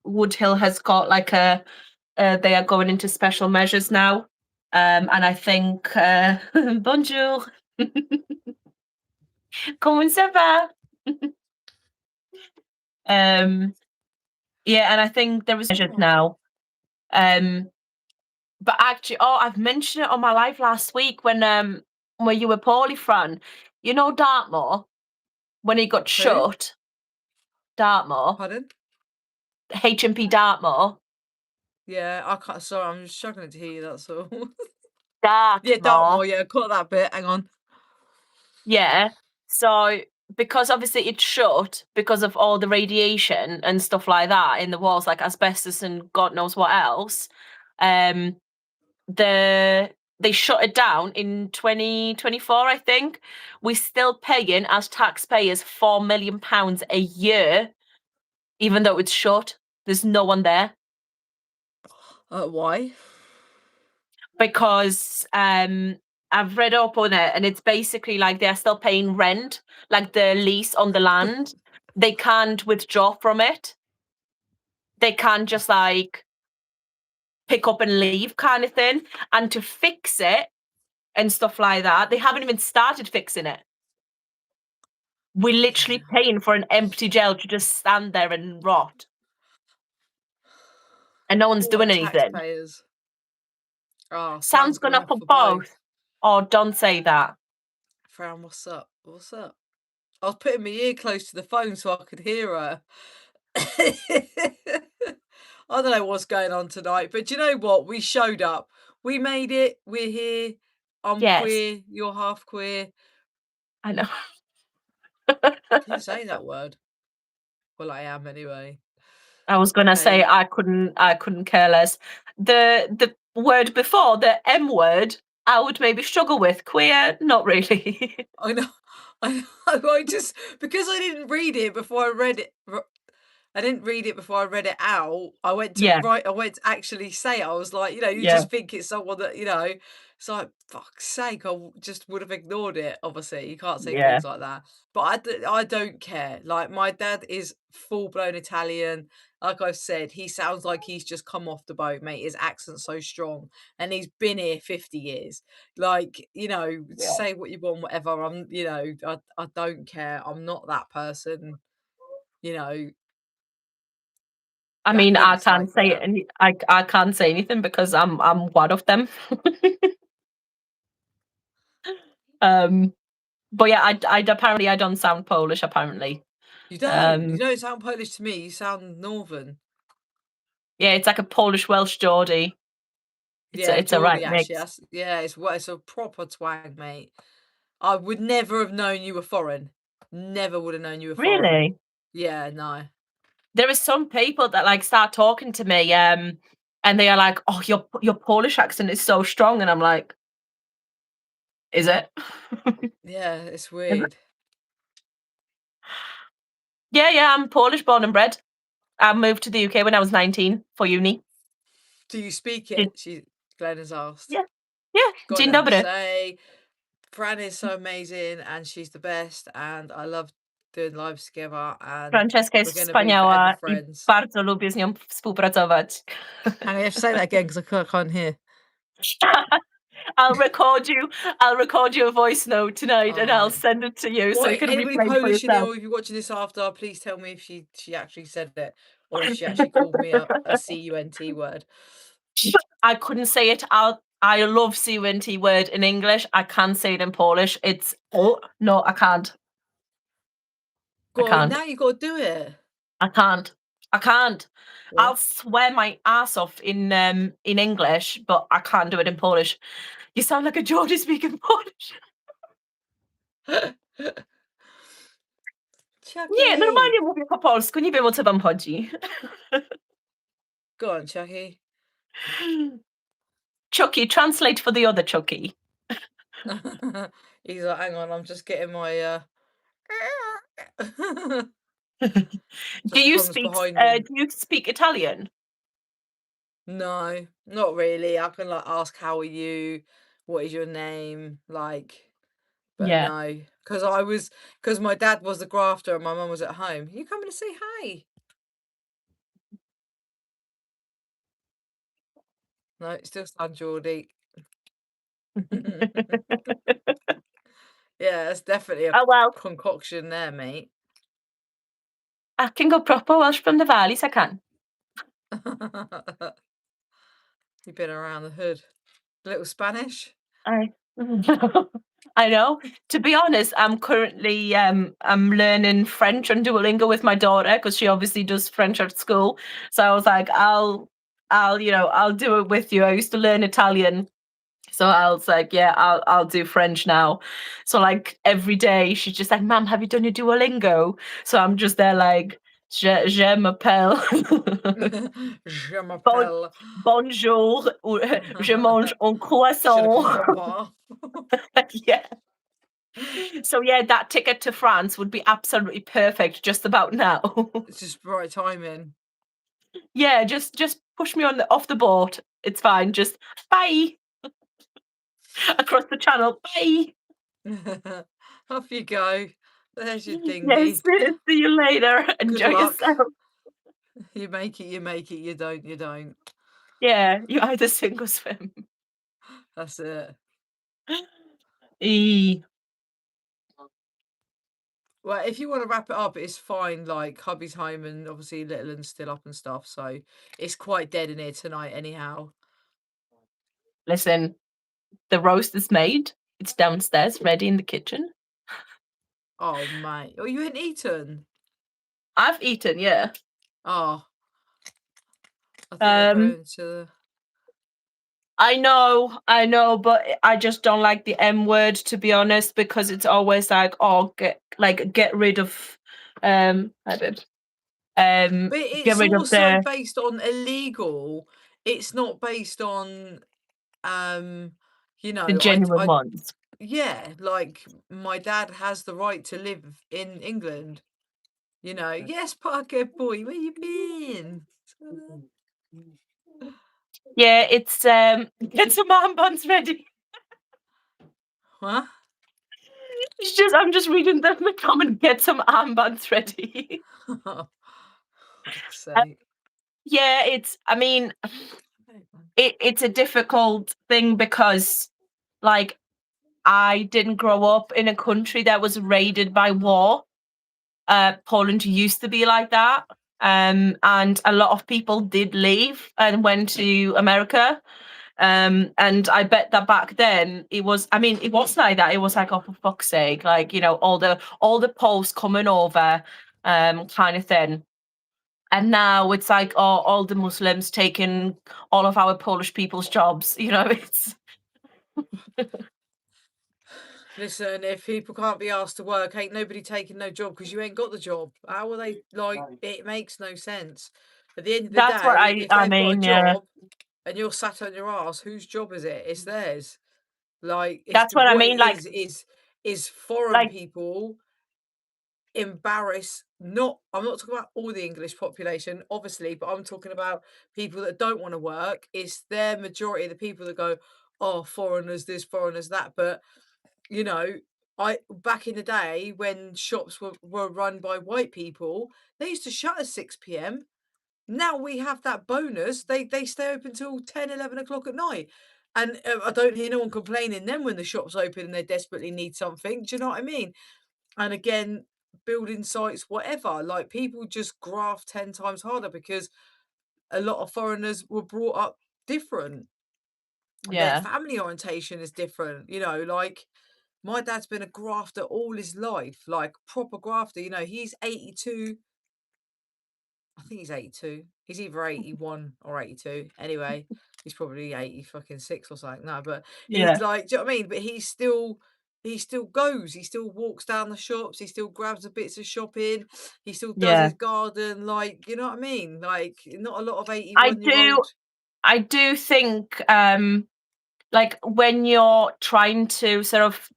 Woodhill has got like they are going into special measures now. And I think, bonjour. Comment ça va? Yeah, and I think there was measured now. Um, but actually, oh, I've mentioned it on my live last week when you were poorly, Fran. You know Dartmoor when he got Who? shut. Dartmoor, Pardon? HMP Dartmoor, Yeah, I can't. Sorry, I'm just struggling to hear you. That's all. Yeah, Dartmoor. Dartmoor. Yeah, caught that bit. Hang on. Yeah. So because obviously it's shut because of all the radiation and stuff like that in the walls, like asbestos and God knows what else. Um, they shut it down in 2024, I think. We're still paying as taxpayers £4 million a year, even though it's shut. There's no one there Why? because I've read up on it and it's basically like they're still paying rent, like the lease on the land. They can't withdraw from it. They can't just like pick up and leave kind of thing. And to fix it and stuff like that, they haven't even started fixing it. We're literally paying for an empty jail to just stand there and rot. And no one's All the doing anything. taxpayers. Oh, sounds Sounds good gonna enough for for both. both. Oh, don't say that. Fran, what's up? What's up? I was putting my ear close to the phone so I could hear her. I don't know what's going on tonight, but do you know what? We showed up. We made it. We're here. I'm Yes, queer. You're half queer. I know. Can you say that word? Well, I am anyway. I was gonna say Hey, I couldn't care less. The word before, the M word, I would maybe struggle with. Queer, not really. I know. I know. I just because I didn't read it before I read it. I didn't read it before I read it out. I went to Yeah, write. I went to actually say it. I was like, you yeah, just think it's someone that, it's like, fuck's sake, just would have ignored it. Obviously, you can't say yeah. things like that. But I don't care. Like, my dad is full blown Italian. Like I've said, he sounds like he's just come off the boat, mate. His accent's so strong, and he's been here 50 years. Like, Yeah. say what you want, whatever. I don't care. I'm not that person. You know, I that mean, I thinks can't like say that. any. I can't say anything because I'm one of them. um, but yeah, I apparently I don't sound Polish. Apparently, You don't. You um, don't sound Polish to me. You sound Northern. yeah, it's like a Polish Welsh Geordie. Yeah, It's a right Geordie actually. mix. Yeah, it's a proper twang, mate. I would never have known you were foreign. Never would have known you were foreign. Really, Yeah, no. there are some people that like start talking to me, and they are like, "Oh, your Polish accent is so strong," and I'm like, "Is it?" Yeah, it's Is it? weird. Yeah, yeah, I'm Polish, born and bred. I moved to the UK when I was 19 for uni. Do you speak Dzień- it? Glenn has asked. Yeah, yeah. Go on Dzień then. dobry. Say, Fran is so amazing and she's the best and I love doing lives together and Francesca we're jest going to be forever wspaniała i friends. bardzo lubię z nią współpracować. Hang on, you have to say that again because I can't hear. I'll record you. I'll record you a voice note tonight, All and I'll right. send it to you so Well, you can anybody replay it for Polish in here, yourself. or if you're watching this after, please tell me if she actually said it, or if she actually called me a CUNT word. I couldn't say it. I love CUNT word in English. I can't say it in Polish. It's oh no, I can't. I Go on, can't. now you got to do it. I can't. I can't. What? I'll swear my ass off in English, but I can't do it in Polish. You sound like a Geordie speaking Polish. Nie, Chucky, normalnie mówię po polsku, nie wiem o co wam chodzi. go on, Chucky. Chucky, translate for the other Chucky. He's like, hang on, I'm just getting my Do just you comes speak behind me. do you speak Italian? No, not really. I can like ask, how are you? What is your name? Like, but Yeah. no, because my dad was the grafter and my mum was at home. You coming to say hi? No, still sound Geordie. Yeah, that's definitely a Oh, well, concoction there, mate. I can go proper Welsh from the valleys, I can. You've been around the hood. A little Spanish? I I know. To be honest, I'm currently, I'm learning French on Duolingo with my daughter because she obviously does French at school. So I was like, I'll do it with you. I used to learn Italian. So I was like, yeah, I'll do French now. So like every day she's just like, Mom, have you done your Duolingo? So I'm just there like, je m'appelle Je bon, m'appelle. bonjour, ou je mange un Je ne croissant. comprends pas. Yeah. So yeah, that ticket to France would be absolutely perfect just about now. It's just right timing. Yeah, just push me on the off the boat. It's fine. Just bye across the channel. Bye. Off you go. There's your Yes. dinghy. See you later. Good Enjoy luck. yourself. You make it, you make it. You don't, you don't. Yeah, you either sink or swim. That's it. E. Well, if you want to wrap it up, it's fine. Like, hubby's home and obviously little and still up and stuff. So it's quite dead in here tonight, anyhow. Listen, the roast is made. It's downstairs, ready in the kitchen. Oh, mate. Oh, you hadn't eaten? I've eaten, yeah. Oh, I thought they were Um, going to the. I know, but I just don't like the M word to be honest, because it's always like, oh, get rid of, hi babe. But Get it's rid of also the based on illegal. It's not based on, um, you the know, genuine I, ones. yeah, like my dad has the right to live in England. You know, yes, Parker boy, where you been? Yeah, it's get some armbands ready. Huh? It's just I'm just reading the comment. Get some armbands ready. For fuck's sake. Yeah, it's. I mean, it's a difficult thing because, like, I didn't grow up in a country that was raided by war. Poland used to be like that. And a lot of people did leave and went to America. And I bet that back then it was, I mean, it was like that. It was like, oh, for fuck's sake, like, all the Poles coming over, kind of thing. And now it's like, oh, all the Muslims taking all of our Polish people's jobs. It's Listen, if people can't be asked to work, ain't nobody taking no job because you ain't got the job. How are they like? It makes no sense. At the end of the that's what day, I if I they've got a mean, yeah. job and you're sat on your ass, whose job is it? It's theirs. Like, it's That's what I what it mean. is foreign Like people embarrass not I'm not talking about all the English population, obviously, but I'm talking about people that don't want to work. It's their majority of the people that go, oh, foreigners this, foreigners that. But you know, I back in the day when shops were run by white people, they used to shut at 6 p.m. Now we have that bonus. They stay open till 10, 11 o'clock at night. And I don't hear no one complaining then when the shop's open and they desperately need something. Do you know what I mean? And again, building sites, whatever, like people just graft 10 times harder because a lot of foreigners were brought up different. Their yeah, family orientation is different, like my dad's been a grafter all his life, like proper grafter. He's 82. I think he's 82. He's either 81 or 82. Anyway, he's probably 80 fucking 6 or something. No, but he's yeah, like, do you know what I mean? But he still goes. He still walks down the shops. He still grabs the bits of shopping. He still does yeah. his garden. Like, you know what I mean? Like, not a lot of I 81 year do old. I do think like when you're trying to sort of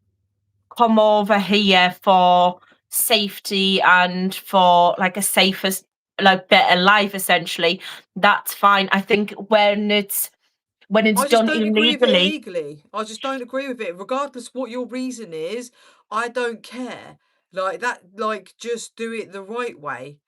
come over here for safety and for like a safest, like better life essentially, that's fine. I think when it's I just done don't agree with it illegally, illegally. I just don't agree with it. Regardless what your reason is, I don't care. Like that, like just do it the right way.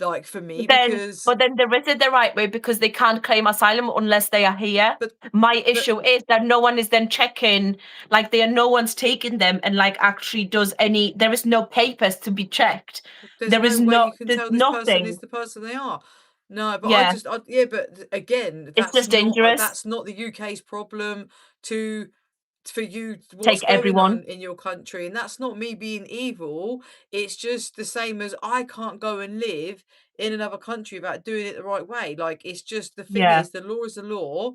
like, for me, Then, because but then there isn't the right way because they can't claim asylum unless they are here. but My but issue is that no one is then checking, like no one's taking them and like actually does any. There is no papers to be checked. there's no way you can There's tell this person is nothing. the person they are. No, but Yeah, yeah, but again, it's just dangerous. that's not the UK's problem to for you what's Take going everyone. on in your country, and that's not me being evil. It's just the same as I can't go and live in another country without doing it the right way. Like, it's just, the thing Yeah, is, the law is the law.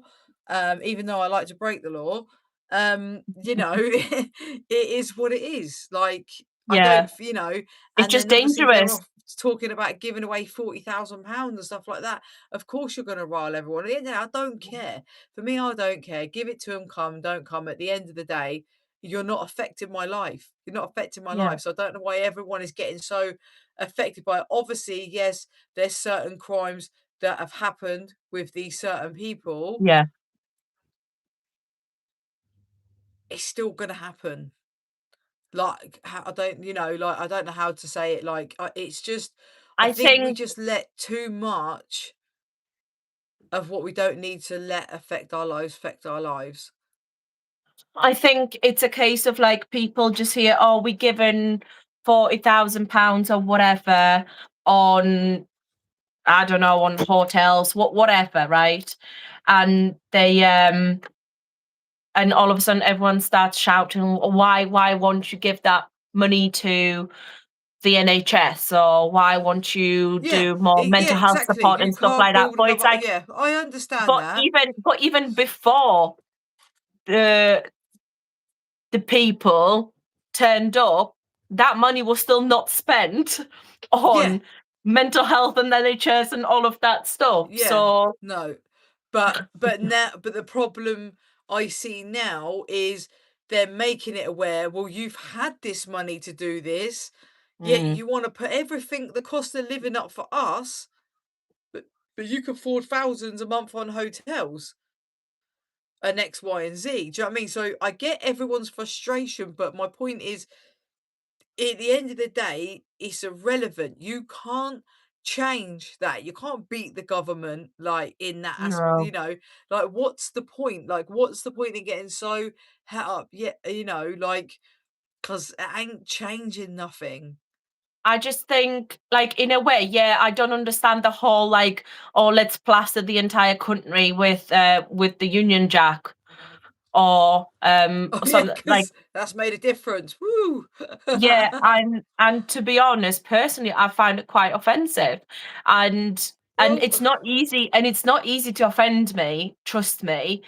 Even though I like to break the law, it is what it is. Like, I yeah. don't It's and just then obviously they're dangerous. off talking about giving away £40,000 and stuff like that. Of course you're going to rile everyone. At the end of the day, I don't care. For me, I don't care. Give it to them, come, don't come. At the end of the day, you're not affecting my life. You're not affecting my Yeah, life. So I don't know why everyone is getting so affected by it. Obviously, yes, there's certain crimes that have happened with these certain people. yeah. It's still going to happen. Like, I don't, like, I don't know how to say it. Like, it's just, I I think we think just let too much of what we don't need to let affect our lives. I think it's a case of like people just hear, oh, we given £40,000 or whatever on, I don't know, on hotels, whatever, right? And they and all of a sudden everyone starts shouting, why won't you give that money to the NHS, or why won't you Yeah, do more yeah, mental health exactly. support You and stuff can't like that? build But it's another. like, Yeah, I understand that. but even before the people turned up, that money was still not spent Yeah, on mental health and NHS and all of that stuff. yeah, So no, but the problem I see now is they're making it aware. Well, you've had this money to do this, yet mm, you want to put everything, the cost of living, up for us, but you can afford thousands a month on hotels and X, Y, and Z. Do you know what I mean? So I get everyone's frustration, but my point is, at the end of the day, it's irrelevant. You can't change that. You can't beat the government, like, in that no. like, what's the point? Like, what's the point in getting so het up? Yeah, like, because it ain't changing nothing. I just think, like, in a way, yeah, I don't understand the whole like, oh, let's plaster the entire country with the Union Jack or Oh yeah, some like, because that's made a difference. Woo! yeah, and to be honest, personally, I find it quite offensive, and Well, it's not easy, to offend me. Trust me,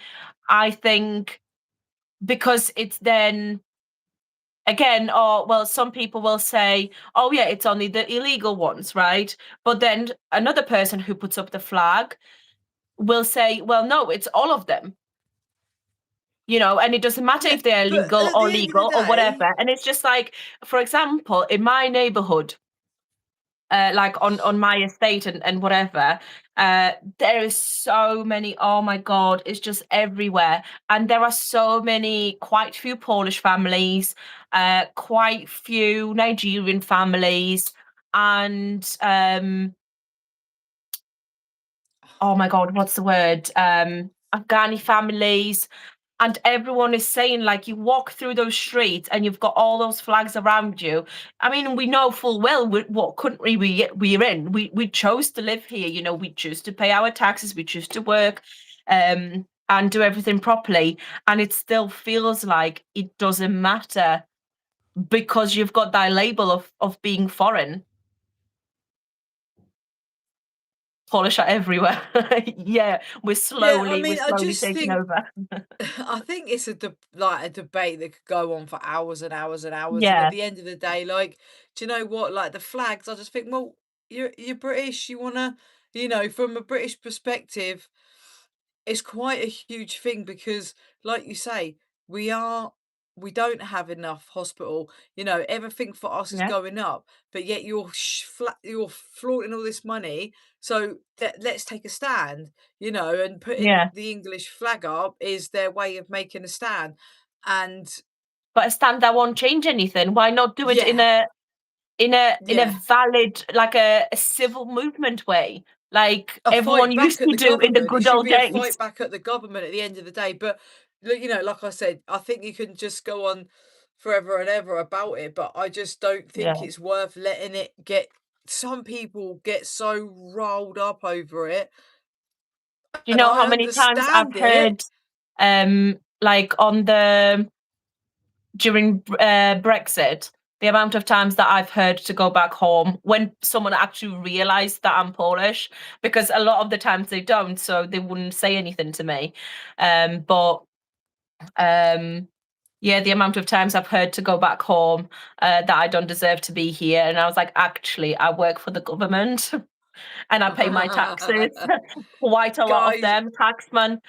I think because it's then again, or well, some people will say, oh yeah, it's only the illegal ones, right? But then another person who puts up the flag will say, well, no, it's all of them. And it doesn't matter yeah, if they're but illegal at or the end of the legal or day, whatever. And it's just like, for example, in my neighborhood, like on my estate and whatever, there is so many, oh my god, it's just everywhere, and there are so many, quite few Polish families, quite few Nigerian families, and oh my god, what's the word, Afghani families, and everyone is saying, like, you walk through those streets and you've got all those flags around you. I mean, we know full well what country we're in. We chose to live here. We choose to pay our taxes. We choose to work, and do everything properly. And it still feels like it doesn't matter because you've got that label of being foreign. Polish are everywhere. Yeah, yeah, I we're mean, I slowly just taking think over. I think it's like a debate that could go on for hours and hours and hours. And at Yeah, the end of the day, like, do you know what? Like, the flags, I just think, well, you're British. You wanna, from a British perspective, it's quite a huge thing because, like you say, we are we don't have enough hospital. Everything for us is yeah, going up, but yet you're flaunting all this money. So let's take a stand. And putting yeah. the English flag up is their way of making a stand. And But a stand that won't change anything. Why not do it in yeah, a in a Yeah. valid, like a civil movement way, like A everyone fight back used at to the do in the government. It good should old be a days. fight back at the government at the end of the day. But like I said, I think you can just go on forever and ever about it, but I just don't think Yeah. it's worth letting it get. Some people get so rolled up over it, Do you and know I how many times I've understand it. heard, like on the during Brexit, the amount of times that I've heard to go back home when someone actually realized that I'm Polish, because a lot of the times they don't, so they wouldn't say anything to me. But yeah, the amount of times I've heard to go back home, that I don't deserve to be here, and I was like, actually, I work for the government and I pay my taxes, quite a lot of Guys, them.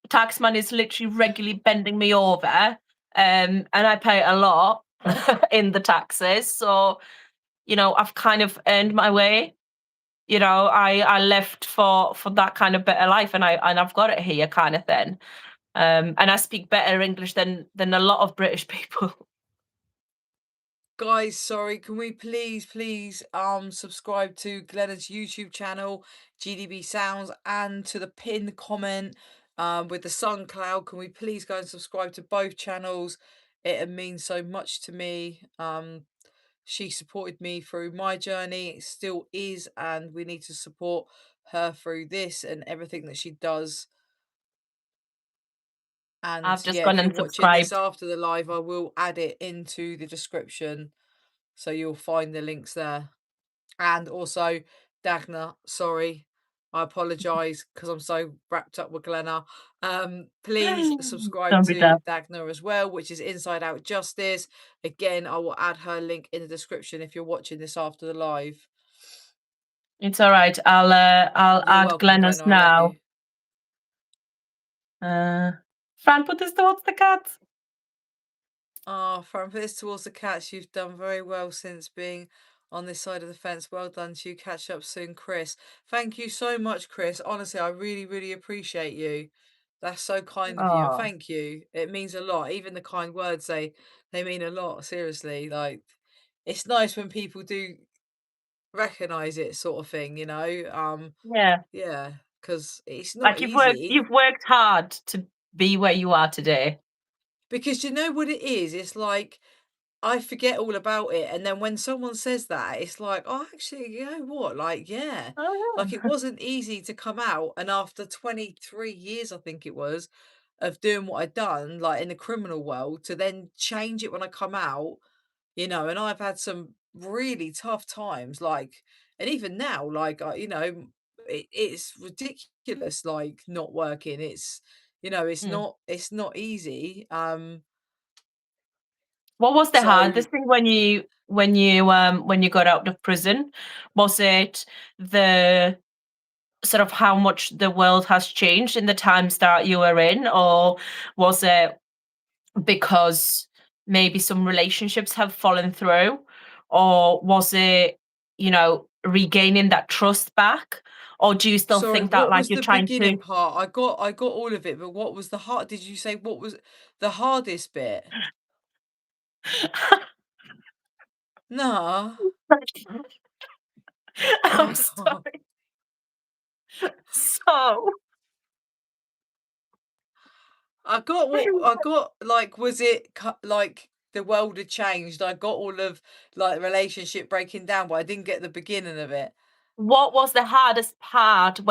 Taxman is literally regularly bending me over, and I pay a lot in the taxes. So, I've kind of earned my way. I left for that kind of better life, and I've got it here, kind of thing. And I speak better English than a lot of British people. Guys, sorry, can we please subscribe to Glenna's YouTube channel, GDB Sounds, and to the pinned comment with the SoundCloud. Can we please go and subscribe to both channels? It means so much to me. She supported me through my journey, it still is, and we need to support her through this and everything that she does. And I've just yeah, gone if you're and watching this subscribed. after the live, I will add it into the description. So you'll find the links there. And also, Dagna, sorry, I apologise because I'm so wrapped up with Glenna. Please subscribe Don't be to daft. Dagna as well, which is Inside Out Justice. Again, I will add her link in the description if you're watching this after the live. It's all right. I'll You're add welcome, Glennis Glenna. I love now. you. Fran, put this towards the cat. Oh, from this towards the cats, you've done very well since being on this side of the fence. Well done to you. Catch up soon, Chris. Thank you so much, Chris. Honestly, I really appreciate you. That's so kind of you, and Oh, thank you. It means a lot. Even the kind words, they mean a lot. Seriously, like it's nice when people do recognize it, sort of thing. yeah. Yeah, because it's not Like easy. you've worked hard to be where you are today. Because you know what it is? It's like I forget all about it, and then when someone says that, it's like, "Oh, actually, you know what? Like, yeah." Oh, Like, it wasn't easy to come out, and after 23 years, I think it was, of doing what I'd done, like, in the criminal world, to then change it when I come out, and I've had some really tough times, like and even now, like, it's ridiculous, like, not working. yeah. It's not easy, What was the so hardest thing when you got out of prison? Was it the sort of how much the world has changed in the times that you were in, or was it because maybe some relationships have fallen through, or was it, regaining that trust back, or do you still Sorry, think that what like was you're the trying to beginning part? I got all of it, but what was the hard did you say what was the hardest bit? No. I'm sorry. So, I got like was it like the world had changed? I got all of like relationship breaking down, but I didn't get the beginning of it. what was the hardest part Right.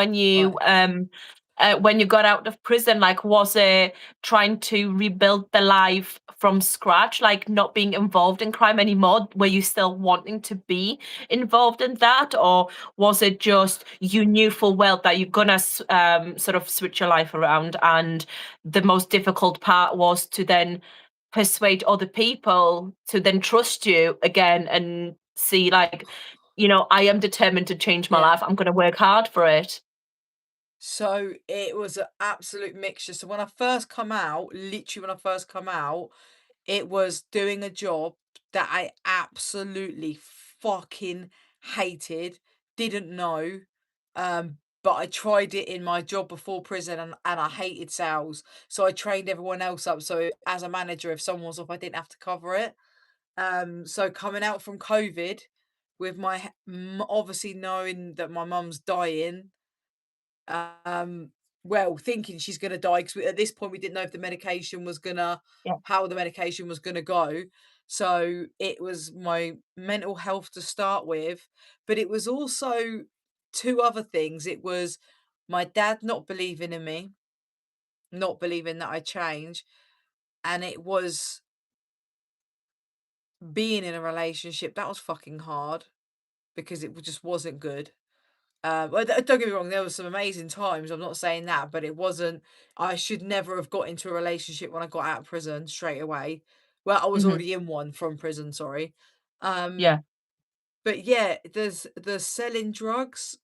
when you got out of prison? Like, was it trying to rebuild the life from scratch, like not being involved in crime anymore? Were you still wanting to be involved in that, or was it just you knew full well that you're gonna sort of switch your life around, and the most difficult part was to then persuade other people to then trust you again and see like, I am determined to change my Yeah. life. I'm going to work hard for it. So it was an absolute mixture. So when I first come out, literally when I first come out, it was doing a job that I absolutely fucking hated, didn't know, but I tried it in my job before prison and I hated sales. So I trained everyone else up. So as a manager, if someone was off, I didn't have to cover it. So coming out from COVID with obviously knowing that my mum's dying, um, well, thinking she's gonna die because at this point we didn't know if the medication was gonna Yeah. how the medication was gonna go. So it was my mental health to start with, but it was also two other things. It was my dad not believing in me, not believing that I change, and it was being in a relationship that was fucking hard because just wasn't good. Well, don't get me wrong, there was some amazing times. I'm not saying that, but it wasn't. I should never have got into a relationship when I got out of prison straight away. Well, I was Mhm. already in one from prison, sorry. Um, Yeah. but yeah, there's the selling drugs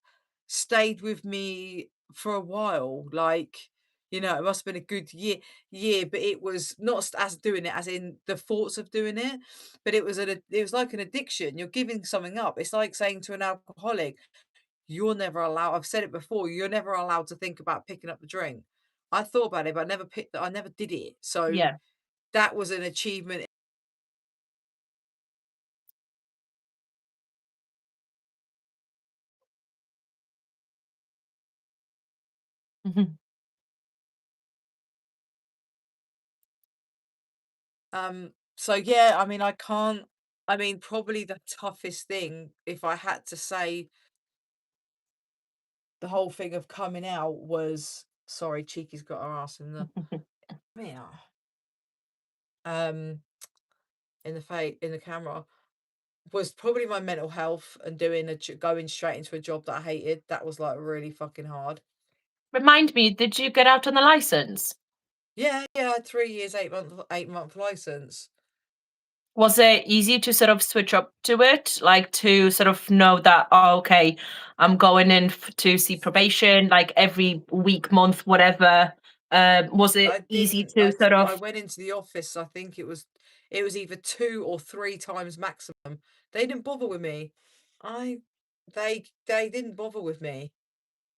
stayed with me for a while. Like, it must have been a good year, but it was not as doing it as in the thoughts of doing it, but it was like an addiction. You're giving something up. It's like saying to an alcoholic, you're never allowed. I've said it before, you're never allowed to think about picking up the drink. I thought about it, but I never did it. So Yeah. that was an achievement. Mhm. So yeah, I mean, probably the toughest thing, if I had to say the whole thing of coming out was sorry, Cheeky's got her ass yeah, um in the camera, was probably my mental health and going straight into a job that I hated. That was like really fucking hard. Remind me, did you get out on the license? Yeah, yeah, I had 3 years, 8-month license. Was it easy to sort of switch up to it, like to sort of know that, oh, okay, I'm going in to see probation, like every week, month, whatever? Was it I easy didn't. to sort I of? went into the office. I think it was either 2 or 3 times maximum. They didn't bother with me. I they didn't bother with me.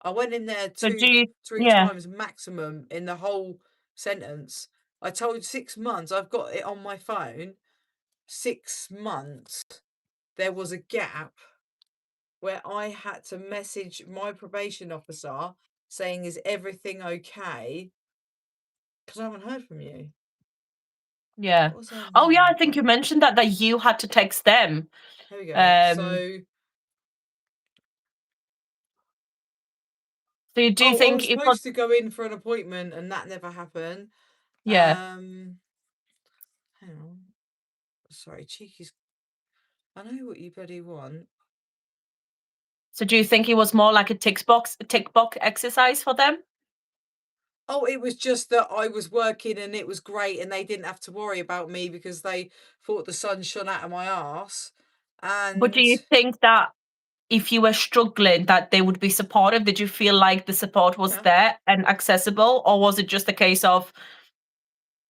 I went in there So do two, you? three Yeah, times maximum in the whole sentence. I told 6 months. I've got it on my phone. 6 months. There was a gap where I had to message my probation officer saying, "Is everything okay?" Because I haven't heard from you. yeah. What was I Oh, yeah. I saying? think you mentioned that you had to text them. Here we go. Um. So, So do you oh, I think was it was? supposed to go in for an appointment and that never happened. Yeah. Hang on. Sorry, Cheeky's. I know what you bloody want. So do you think it was more like a tick box exercise for them? Oh, it was just that I was working and it was great and they didn't have to worry about me because they thought the sun shone out of my ass. But do And you think that if you were struggling, that they would be supportive? Did you feel like the support was yeah, there and accessible, or was it just a case of,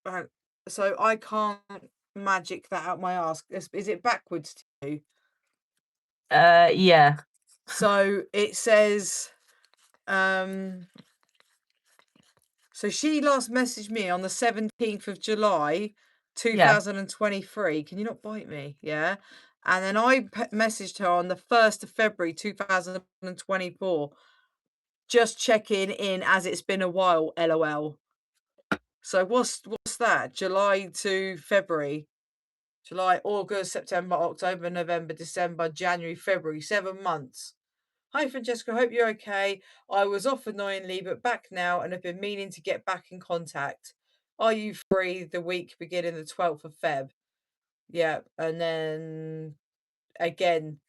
right. So I can't magic that out my ass. Is it backwards to you? yeah, So it says, um, so she last messaged me on the 17th of July, yeah, 2023. Can you not bite me? Yeah. And then I messaged her on the 1st of February, 2024. Just checking in as it's been a while, LOL. So what's that? July to February. July, August, September, October, November, December, January, February, 7 months. Hi, Francesca. Hope you're okay. I was off annoyingly, but back now and have been meaning to get back in contact. Are you free the week beginning the 12th of Feb? Yeah. And then again,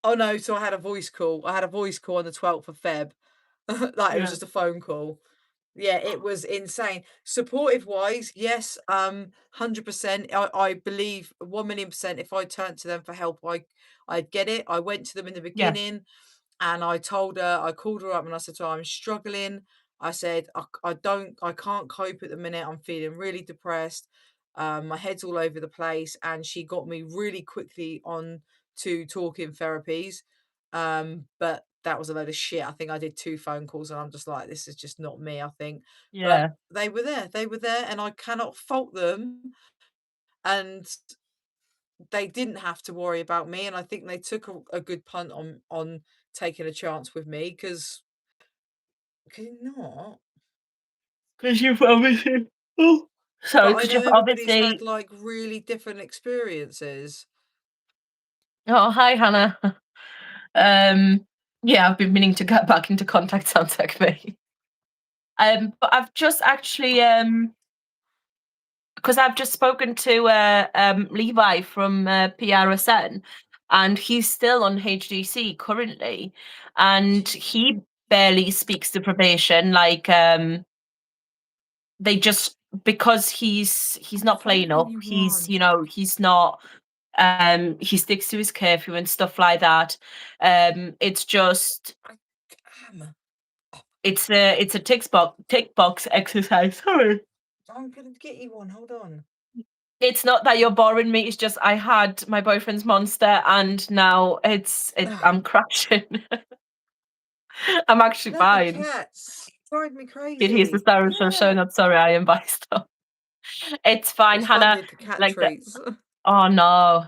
oh no, so I had a voice call. I had a voice call on the 12th of Feb. Like it was yeah, just a phone call. Yeah, it was insane. Supportive wise, yes, 100%. I believe 1,000,000% if I turned to them for help, I'd get it. I went to them in the yeah, beginning and I called her up and I said to her, I'm struggling. I said, I can't cope at the minute. I'm feeling really depressed. My head's all over the place. And she got me really quickly on to talking therapies. But that was a load of shit. I think I did 2 phone calls and I'm just like, this is just not me, I think. But yeah, they were there and I cannot fault them. And they didn't have to worry about me, and I think they took a good punt on taking a chance with me because could you not? Because you've obviously oh, sorry, But I because know you've everybody's had obviously like really different experiences. oh, hi, Hannah. Yeah, I've been meaning to get back into contact, sounds like me. But I've just actually, because I've just spoken to Levi from PRSN, and he's still on HDC currently, and he barely speaks to probation. Like, they just because he's not Find playing it when up. you He's want. he's not. He sticks to his curfew and stuff like that. It's just I am. it's a tick box exercise. Sorry. I'm gonna get you one. Hold on. It's not that you're boring me, it's just I had my boyfriend's Monster and now I'm crashing. I'm actually No, the fine. cats drive me It is the crazy. siren Yeah. showing up. Sorry, I am by stuff. It's fine, It's Hannah. funded the cat Like the treats. oh no.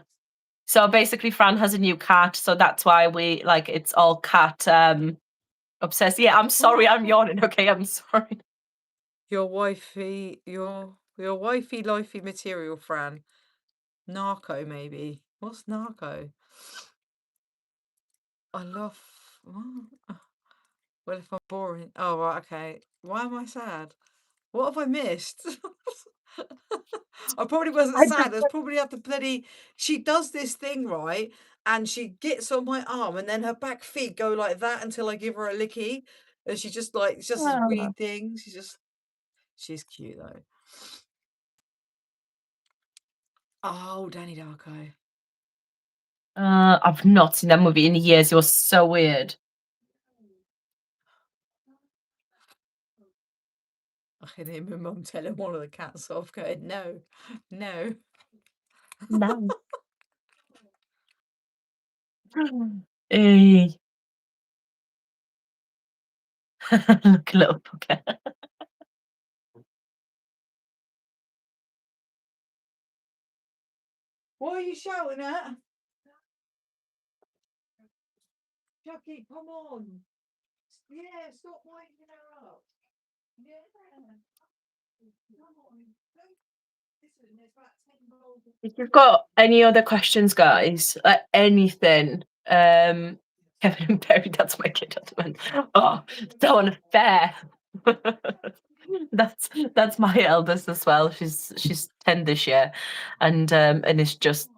So basically Fran has a new cat, so that's why we like it's all cat obsessed. Yeah, I'm sorry, I'm yawning. Okay, I'm sorry. Your wifey, your wifey lifey material, Fran. Narco, maybe. What's narco? I love. What? Well, if I'm boring. Oh, right, okay. Why am I sad? What have I missed? I probably wasn't I just sad. I was probably at the bloody. She does this thing, right? And she gets on my arm, and then her back feet go like that until I give her a licky. And she just like, it's just this oh, weird thing. She's cute though. Oh, Danny Darko. I've not seen that movie in years. It was so weird. I can hear my mum telling one of the cats off, going, no, no. No. Eh. Look a little poker. What are you shouting at? Chucky, come on. Yeah, stop winding her up. Yeah. Come on. Listen, there's about 10 bowls of If you've got any other questions, guys, anything, Kevin and Perry, that's my kid at the moment. Oh, so unfair. That's my eldest as well. She's 10 this year, and it's just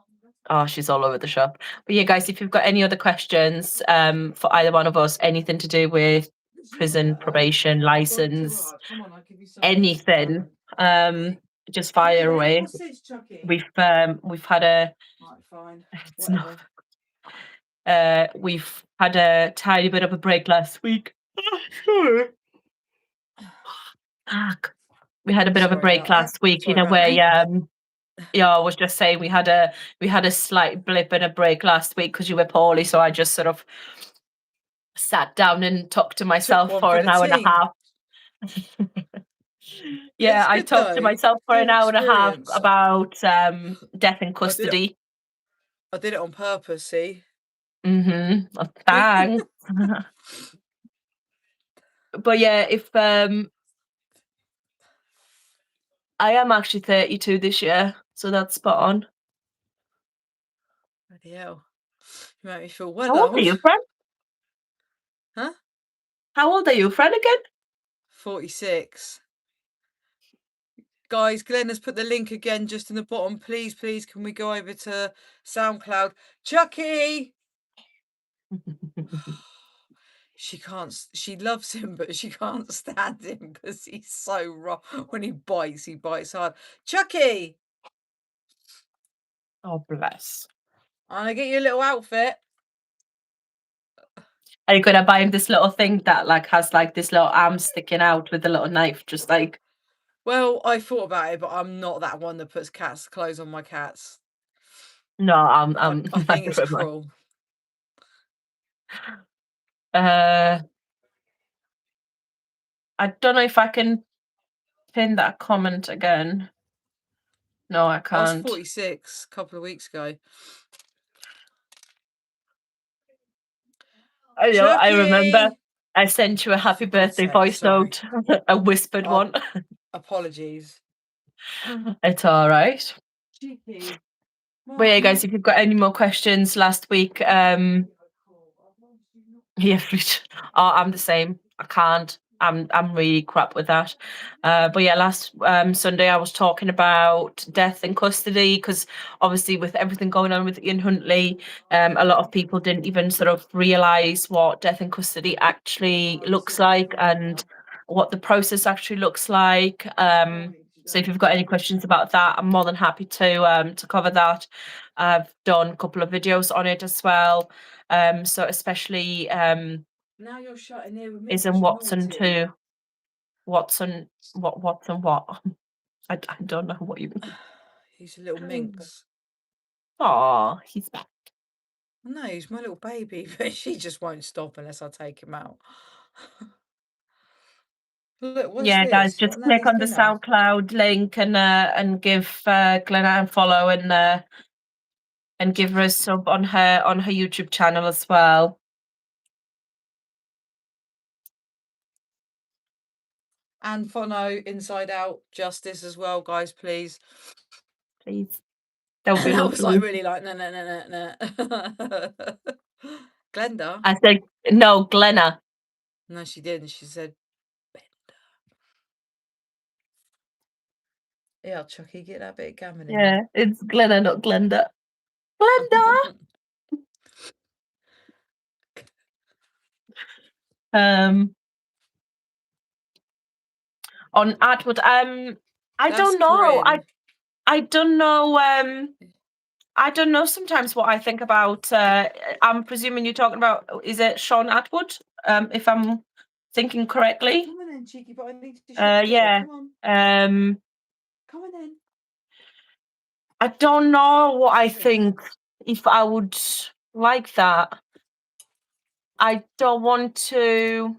oh, she's all over the shop. But yeah, guys, if you've got any other questions, for either one of us, anything to do with prison, probation, spoke to license, her. Come on, I'll give you some of this. anything, just Give me fire a little away. sausage, Chucky. We've had a Right, fine. it's not Whatever. we've had a tiny bit of a break last week. Sorry. Fuck. We had a bit of a Sorry break about that. last week, Sorry about where me. yeah, I was just saying we had a slight blip and a break last week because you were poorly, so I just sort of sat down and talked to Took myself one for for an the hour and a team. half. Yeah, It's I good talked to though. myself for Good an hour and a half experience. about death in I did it. custody. I did it on purpose. See. Oh, thanks. But yeah, if I am actually 32 this year, so that's spot on. Bloody hell. You make me feel How well old are old. you, Fran? Huh? How old are you, Fran, again? 46. Guys, Glenn has put the link again just in the bottom. Please, please, can we go over to SoundCloud? Chucky! She can't, she loves him, but she can't stand him because he's so raw. When he bites hard. Chucky! Oh, bless. I'm gonna get you a little outfit. Are you gonna buy him this little thing that like has like this little arm sticking out with a little knife, just like Well, I thought about it, but I'm not that one that puts cats' clothes on my cats. no, I'm I think it's neither am I. cruel. Uh, I don't know if I can pin that comment again. No, I I was can't. 46 a couple of weeks ago. I know, I remember Chucky! I sent you a happy For God's birthday sake, voice sorry. note, a whispered Oh, one. apologies. It's all right. Cheeky. But yeah, guys, Mum. if you've got any more questions, last week, yeah, oh, I'm the same. I can't. I'm really crap with that. But yeah, last Sunday I was talking about death in custody because obviously with everything going on with Ian Huntley, a lot of people didn't even sort of realise what death in custody actually looks like and what the process actually looks like. So if you've got any questions about that, I'm more than happy to cover that. I've done a couple of videos on it as well. So especially Now you're shutting here with me is in 'cause you're Watson naughty. too. Watson, Watson, what? I don't know what you mean. He's a little minx. Oh, he's back. No, he's my little baby, but she just won't stop unless I take him out. Look, what's Yeah, guys, this? just What, click Nanny's on the dinner? SoundCloud link and give Glenna a follow and give her a sub on her YouTube channel as well. And Fono, Inside Out, Justice as well, guys, please. Please. That would be And I was like, lovely. really like, no. Glenda? I said no, Glenna. No, she didn't. She said, Bender. Yeah, Chucky, get that bit of gammon in Yeah, it's Glenna, not Glenda. Glenda. On Atwood, I That's don't know. Corinne. I don't know. I don't know sometimes what I think about. I'm presuming you're talking about. Is it Sean Atwood? If I'm thinking correctly. Come on then, cheeky, but I need to shut the door. Yeah. Come on. Come on then. I don't know what I think. If I would like that, I don't want to.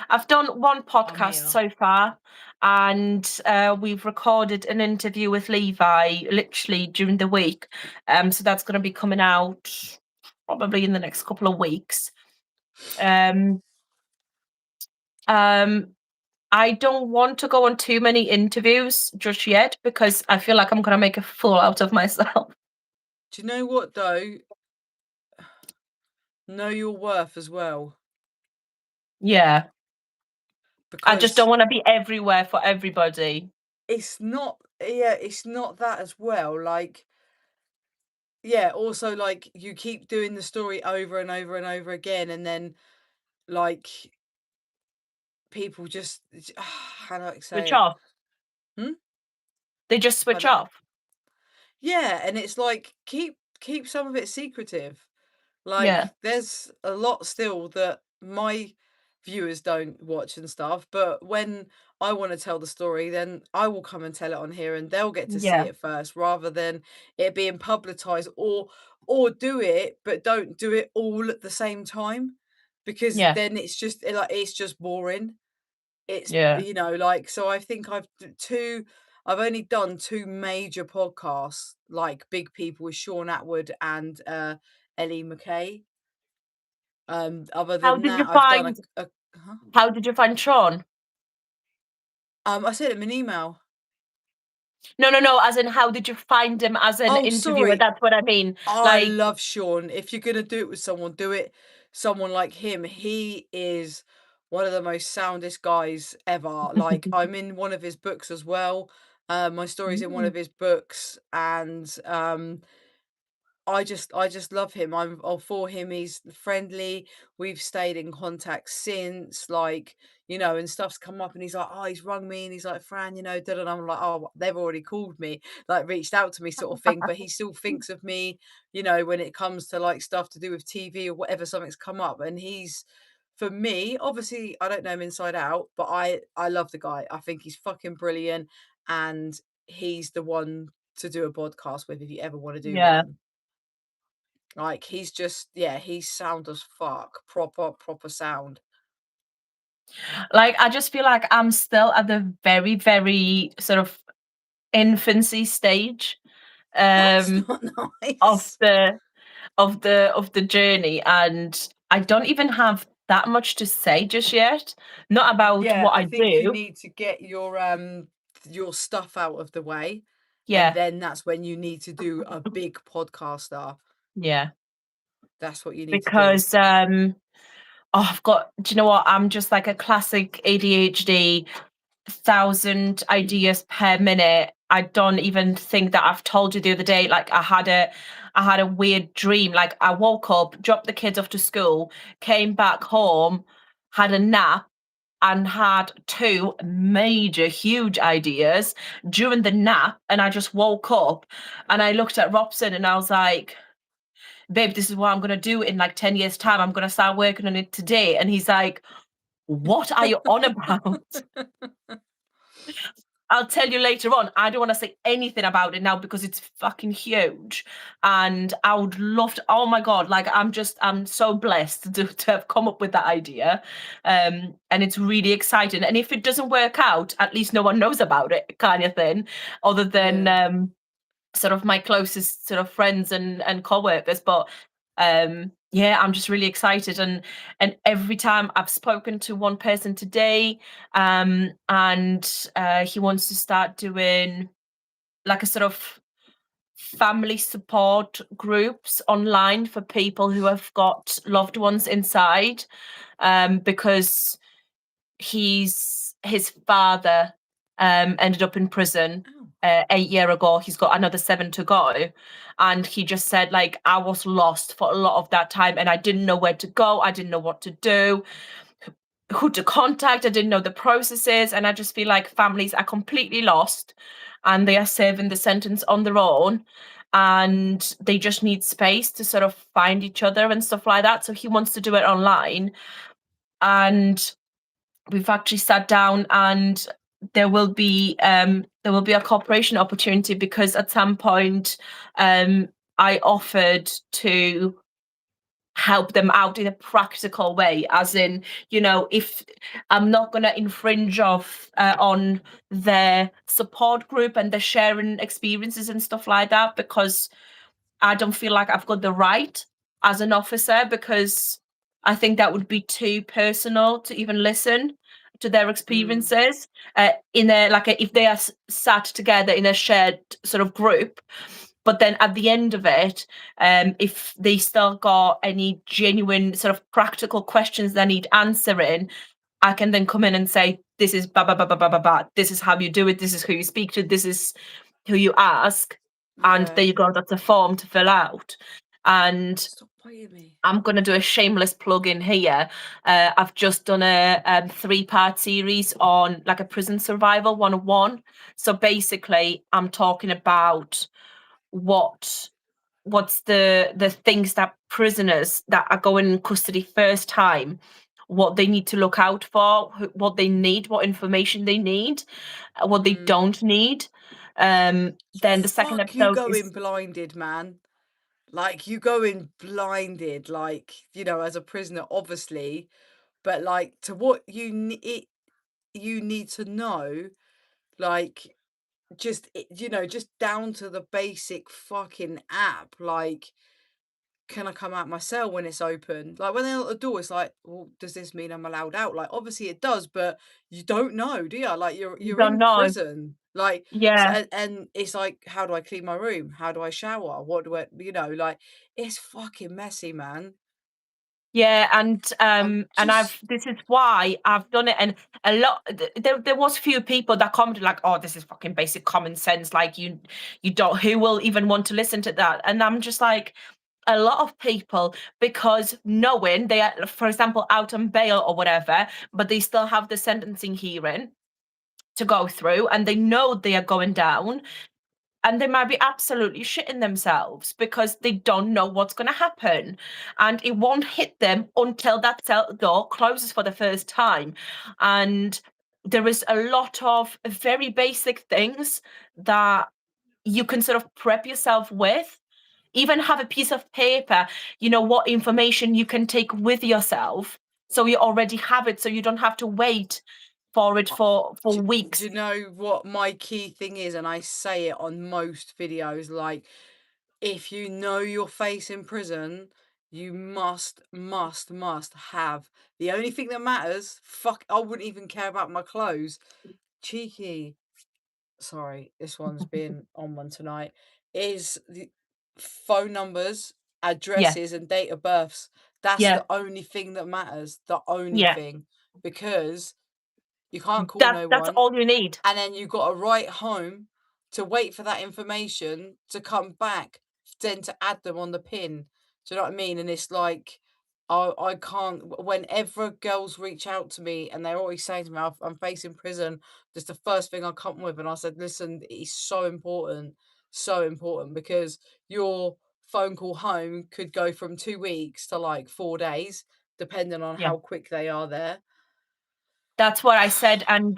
I've done one podcast here. so far, and we've recorded an interview with Levi literally during the week. So that's going to be coming out probably in the next couple of weeks. I don't want to go on too many interviews just yet because I feel like I'm going to make a fool out of myself. Do you know what, though? Know your worth as well. Yeah. I just Because don't want to be everywhere for everybody. it's not, it's not that as well. Like, yeah, also, like, you keep doing the story over and over and over again, and then, like, people just, how do I say Switch it? off. Hmm? They just switch Pardon? off. Yeah, and it's like, keep some of it secretive. Like, Yeah. there's a lot still that my viewers don't watch and stuff, but when I want to tell the story, then I will come and tell it on here and they'll get to see Yeah. it first rather than it being publicized, or do it, but don't do it all at the same time, because Yeah. then it's just like it's just boring. It's, Yeah. like, so I think I've only done two major podcasts, like big people, with Sean Atwood and Ellie McKay. Other How than did that, you I've done find a huh? how did you find Sean? I sent him an email. No, as in how did you find him as an Oh, interviewer? sorry. That's what I mean. I Like, love Sean. If you're gonna do it with someone, do it someone like him. He is one of the most soundest guys ever. Like, I'm in one of his books as well. My story's in one of his books, and I just love him. I'm all for him. He's friendly. We've stayed in contact since, like, and stuff's come up and he's like, oh, he's rung me and he's like, Fran, da and I'm like, oh, they've already called me, like reached out to me sort of thing. But he still thinks of me, when it comes to like stuff to do with TV or whatever, something's come up. And he's, for me, obviously I don't know him inside out, but I love the guy. I think he's fucking brilliant. And he's the one to do a podcast with if you ever want to do yeah. one. Like, he's just, he's sound as fuck. Proper sound. Like, I just feel like I'm still at the very, very sort of infancy stage That's um, not of nice. the journey, and I don't even have that much to say just yet. Not about Yeah, what I I think you do. need to get your stuff out of the way, and Yeah, then that's when you need to do a big podcaster. yeah. That's what you need to do. Because oh, do you know what? I'm just like a classic ADHD, 1,000 ideas per minute. I don't even think that I've told you the other day. Like I had a weird dream. Like I woke up, dropped the kids off to school, came back home, had a nap, and had two major, huge ideas during the nap. And I just woke up and I looked at Robson and I was like, babe, this is what I'm gonna do in like 10 years' time. I'm gonna start working on it today. And he's like, what are you on about? I'll tell you later on. I don't want to say anything about it now because it's fucking huge. And I would love to, oh my God, like I'm so blessed to have come up with that idea. And it's really exciting. And if it doesn't work out, at least no one knows about it, kind of thing, other than Yeah. sort of my closest sort of friends and co-workers. But yeah, I'm just really excited, and every time I've spoken to one person today, and he wants to start doing like a sort of family support groups online for people who have got loved ones inside, because his father ended up in prison Oh. 8 years ago. He's got another 7 to go, and he just said, like, I was lost for a lot of that time, and I didn't know where to go. I didn't know what to do, who to contact. I didn't know the processes, and I just feel like families are completely lost, and they are serving the sentence on their own, and they just need space to sort of find each other and stuff like that. So he wants to do it online, and we've actually sat down, and there will be a cooperation opportunity, because at some point I offered to help them out in a practical way, as in, if I'm not going to infringe on their support group and the sharing experiences and stuff like that, because I don't feel like I've got the right as an officer, because I think that would be too personal to even listen to their Mm. experiences in a like a, if they are sat together in a shared sort of group. But then at the end of it, if they still got any genuine sort of practical questions that need answering, I can then come in and say, this is ba ba ba ba ba ba ba. This is how you do it. This is who you speak to. This is who you ask. And Yeah. there you go. That's a form to fill out. And Stop biting me. I'm going to do a shameless plug in here. I've just done a 3-part series on like a prison survival 101. So basically, I'm talking about what's the things that prisoners that are going in custody first time, what they need to look out for, what they need, what information they need, what they Mm. don't need. Then the second Fuck you episode going is blinded, man. Like you go in blinded, like, as a prisoner, obviously, but like to what you need to know, like just down to the basic fucking app, like, can I come out my cell when it's open? Like when they're at the door, it's like, well, does this mean I'm allowed out? Like obviously it does, but you don't know, do you? Like you you're don't in know. prison. Like so, Yeah. and it's like, how do I clean my room? How do I shower? What do I, like it's fucking messy, man. Yeah, I'm and just this is why I've done it, and a lot there was few people that commented like, oh, this is fucking basic common sense, like you don't, who will even want to listen to that? And I'm just like, a lot of people, because knowing they are, for example, out on bail or whatever, but they still have the sentencing hearing to go through, and they know they are going down, and they might be absolutely shitting themselves because they don't know what's going to happen, and it won't hit them until that cell door closes for the first time. And there is a lot of very basic things that you can sort of prep yourself with. Even have a piece of paper, what information you can take with yourself, so you already have it, so you don't have to wait for it for Do weeks. you know what my key thing is? And I say it on most videos, like, if you know your face in prison, you must have the only thing that matters. Fuck, I wouldn't even care about my clothes. Cheeky. Sorry, this one's been on one tonight. Is the phone numbers, Yeah, addresses, and date of births. That's yeah, the only thing that matters. The only yeah. thing. Because you can't call That's no that's one, all you need. and then you've got to write home to wait for that information to come back, then to add them on the pin. Do you know what I mean? And it's like, I can't. Whenever girls reach out to me and they're always saying to me, I'm facing prison, that's the first thing I come with. And I said, listen, it's so important because your phone call home could go from 2 weeks to like 4 days, depending on Yeah. how quick they are there. That's what I said. And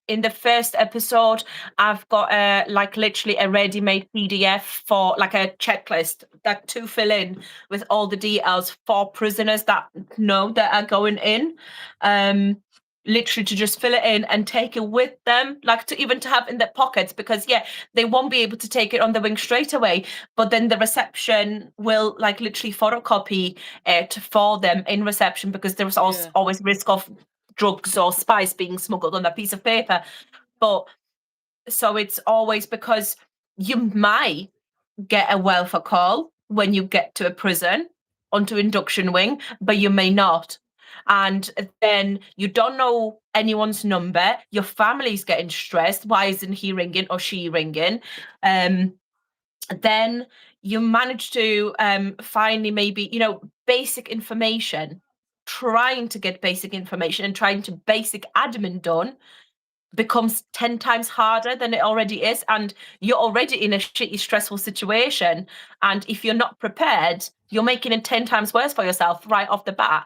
in the first episode, I've got like literally a ready-made PDF for like a checklist that to fill in with all the details for prisoners that know that are going in. Literally to just fill it in and take it with them, like to even to have in their pockets, because yeah, they won't be able to take it on the wing straight away, but then the reception will like literally photocopy it for them in reception, because there's also Yeah. always risk of drugs or spice being smuggled on that piece of paper. But so it's always, because you might get a welfare call when you get to a prison onto induction wing, but you may not. And then you don't know anyone's number. Your family's getting stressed. Why isn't he ringing or she ringing? Then you manage to finally maybe, basic information, trying to get basic information and trying to basic admin done becomes 10 times harder than it already is. And you're already in a shitty, stressful situation. And if you're not prepared, you're making it 10 times worse for yourself right off the bat.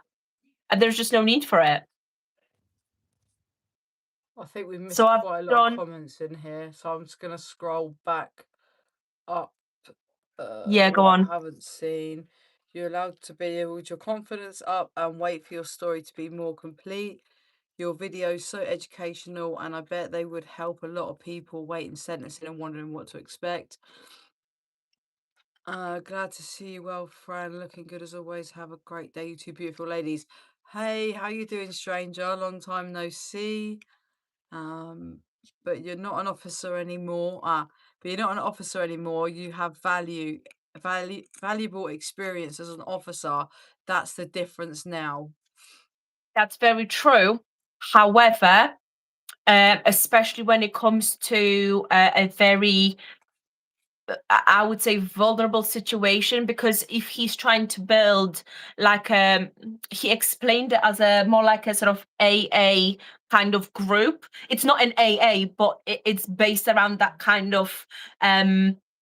And there's just no need for it. I think we So missed I've quite a lot of done, comments in here, so I'm just gonna scroll back up. yeah, go What I on. haven't seen. You're allowed to build your confidence up and wait for your story to be more complete. Your video's so educational, and I bet they would help a lot of people waiting sentencing and wondering what to expect. Glad to see you well, Fran. Looking good as always. Have a great day, you two beautiful ladies. Hey, how you doing, stranger? Long time no see. Um, but you're not an officer anymore. But you're not an officer anymore. You have valuable experience as an officer. That's the difference now. That's very true. However, especially when it comes to a very, I would say, vulnerable situation, because if he's trying to build like he explained it as a more like a sort of AA kind of group. It's not an AA, but it's based around that kind of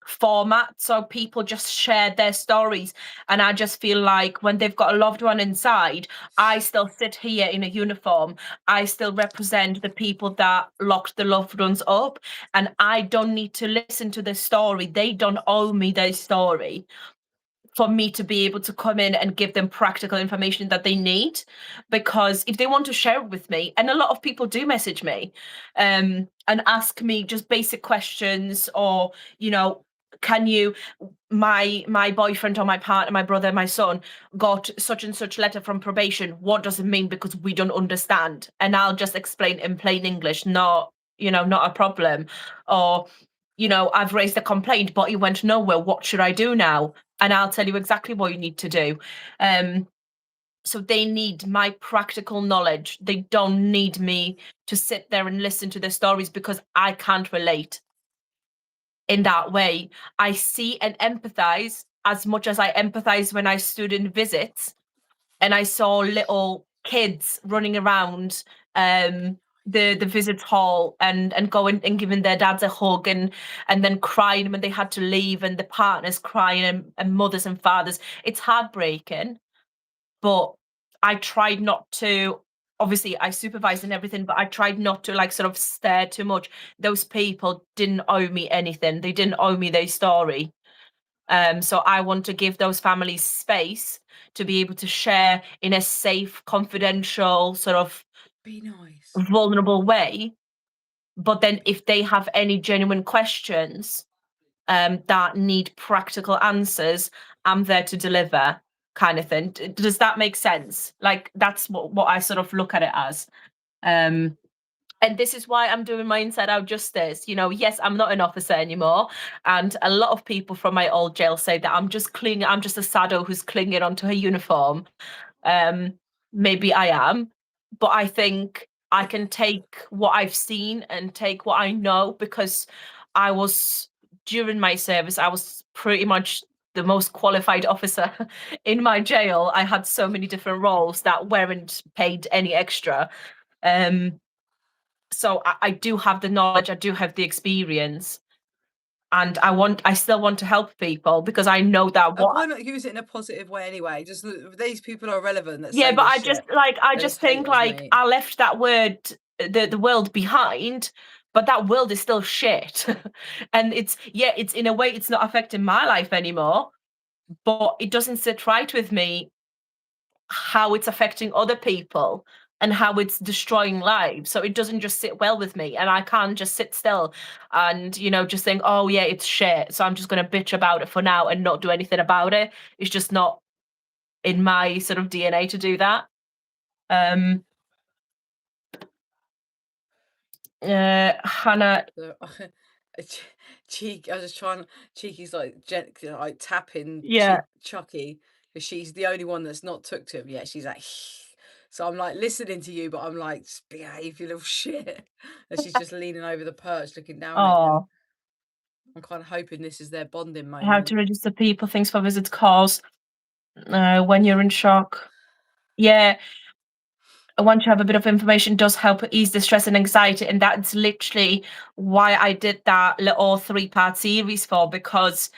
format. So people just share their stories, and I just feel like when they've got a loved one inside, I still sit here in a uniform. I still represent the people that locked the loved ones up, and I don't need to listen to their story. They don't owe me their story for me to be able to come in and give them practical information that they need. Because if they want to share it with me, and a lot of people do message me and ask me just basic questions, or can you, my boyfriend or my partner, my brother, my son got such and such letter from probation, what does it mean, because we don't understand. And I'll just explain in plain English, not a problem. Or I've raised a complaint, but it went nowhere. What should I do now? And I'll tell you exactly what you need to do. So they need my practical knowledge. They don't need me to sit there and listen to their stories, because I can't relate in that way. I see and empathize as much as I empathize when I stood in visits and I saw little kids running around the visit hall and going and giving their dads a hug, and then crying when they had to leave, and the partners crying, and mothers and fathers. It's heartbreaking, but I tried not to. Obviously, I supervised and everything, but I tried not to like sort of stare too much. Those people didn't owe me anything. They didn't owe me their story. So I want to give those families space to be able to share in a safe, confidential sort of Be nice. vulnerable way. But then if they have any genuine questions that need practical answers, I'm there to deliver, kind of thing. Does that make sense? Like, that's what I sort of look at it as. Um, and this is why I'm doing my inside out justice. You know, yes, I'm not an officer anymore. And a lot of people from my old jail say that I'm just a sado who's clinging onto her uniform. Um, Maybe I am, but I think I can take what I've seen and take what I know, because I was during my service, I was pretty much the most qualified officer in my jail. I had so many different roles that weren't paid any extra. Um, so I do have the knowledge, I do have the experience, and I still want to help people because I know that And what why not use it in a positive way anyway? Just these people are irrelevant that Yeah, say but this I just shit. I They're just just think haters, like mate. I left that the world behind, but that world is still shit. And it's in a way it's not affecting my life anymore, but it doesn't sit right with me how it's affecting other people and how it's destroying lives. So it doesn't just sit well with me, and I can't just sit still and just think, oh yeah, it's shit, so I'm just going to bitch about it for now and not do anything about it. It's just not in my sort of DNA to do that. um Hannah, So, Cheek, I was just trying. Cheeky's like like tapping yeah. Chucky, because she's the only one that's not took to him yet. She's like, so I'm like listening to you, but I'm like, "Just behave, you little shit." And she's just leaning over the perch, looking down at him. Oh, I'm kind of hoping this is their bonding how to moment. register people, things for visits, calls, when you're in shock. Yeah, once you have a bit of information, does help ease the stress and anxiety, and that's literally why I did that little 3-part series for, because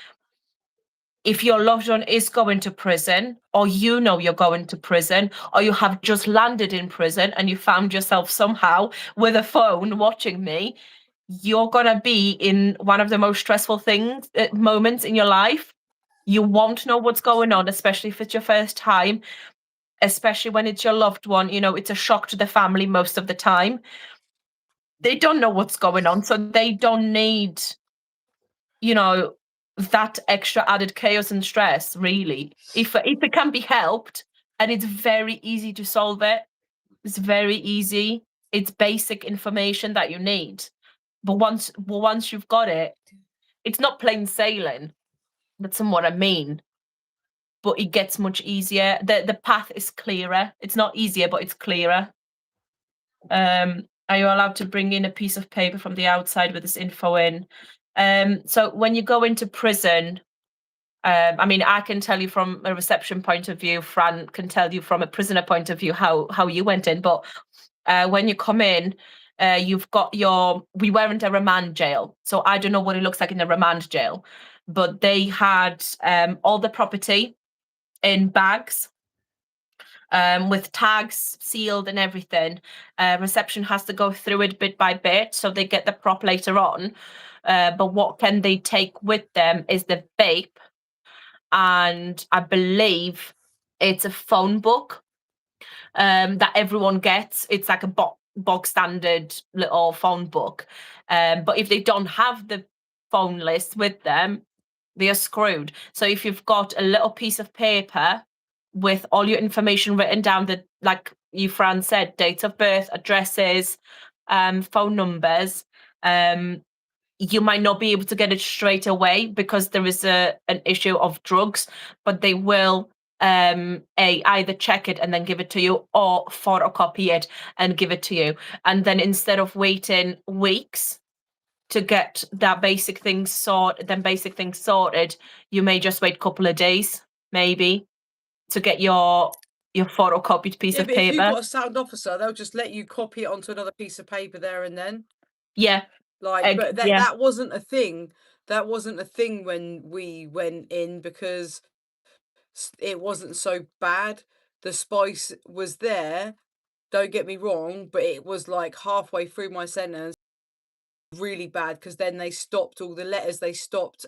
if your loved one is going to prison, or you're going to prison, or you have just landed in prison and you found yourself somehow with a phone watching me, you're gonna be in one of the most stressful moments in your life. You won't know what's going on, especially if it's your first time, especially when it's your loved one. It's a shock to the family most of the time. They don't know what's going on, so they don't need you know, that extra added chaos and stress, really. If it can be helped, and it's very easy to solve it. It's very easy. It's basic information that you need. But once you've got it, it's not plain sailing. That's what I mean. But it gets much easier. The path is clearer. It's not easier, but it's clearer. Are you allowed to bring in a piece of paper from the outside with this info in? So when you go into prison, I mean, I can tell you from a reception point of view. Fran can tell you from a prisoner point of view how you went in. But when you come in, you've got we weren't a remand jail, so I don't know what it looks like in a remand jail, but they had all the property in bags, with tags sealed and everything. Reception has to go through it bit by bit, so they get the prop later on. But what can they take with them is the vape, and I believe it's a phone book that everyone gets. It's like a bog standard little phone book. But if they don't have the phone list with them, they are screwed. So if you've got a little piece of paper with all your information written down, that, like you, Fran, said, dates of birth, addresses, phone numbers, you might not be able to get it straight away because there is an issue of drugs, but they will either check it and then give it to you, or photocopy it and give it to you. And then instead of waiting weeks to get basic things sorted, you may just wait a couple of days, maybe, to get your photocopied piece Yeah, of but if you've paper. got a sound officer, they'll just let you copy it onto another piece of paper there and then. Yeah, Like, but that yeah. that wasn't a thing. That wasn't a thing when we went in, because it wasn't so bad. The spice was there, don't get me wrong, but it was like halfway through my sentence really bad, because then they stopped all the letters. They stopped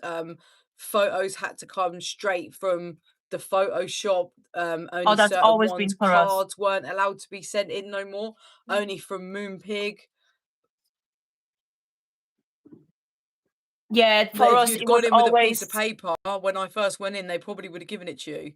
photos had to come straight from the Photoshop, Oh, only that's certain always ones, been for us. cards weren't allowed to be sent in no more, only from Moonpig. Yeah, But for if us, you'd it gone was in with a piece of always. paper when I first went in, they probably would have given it to you.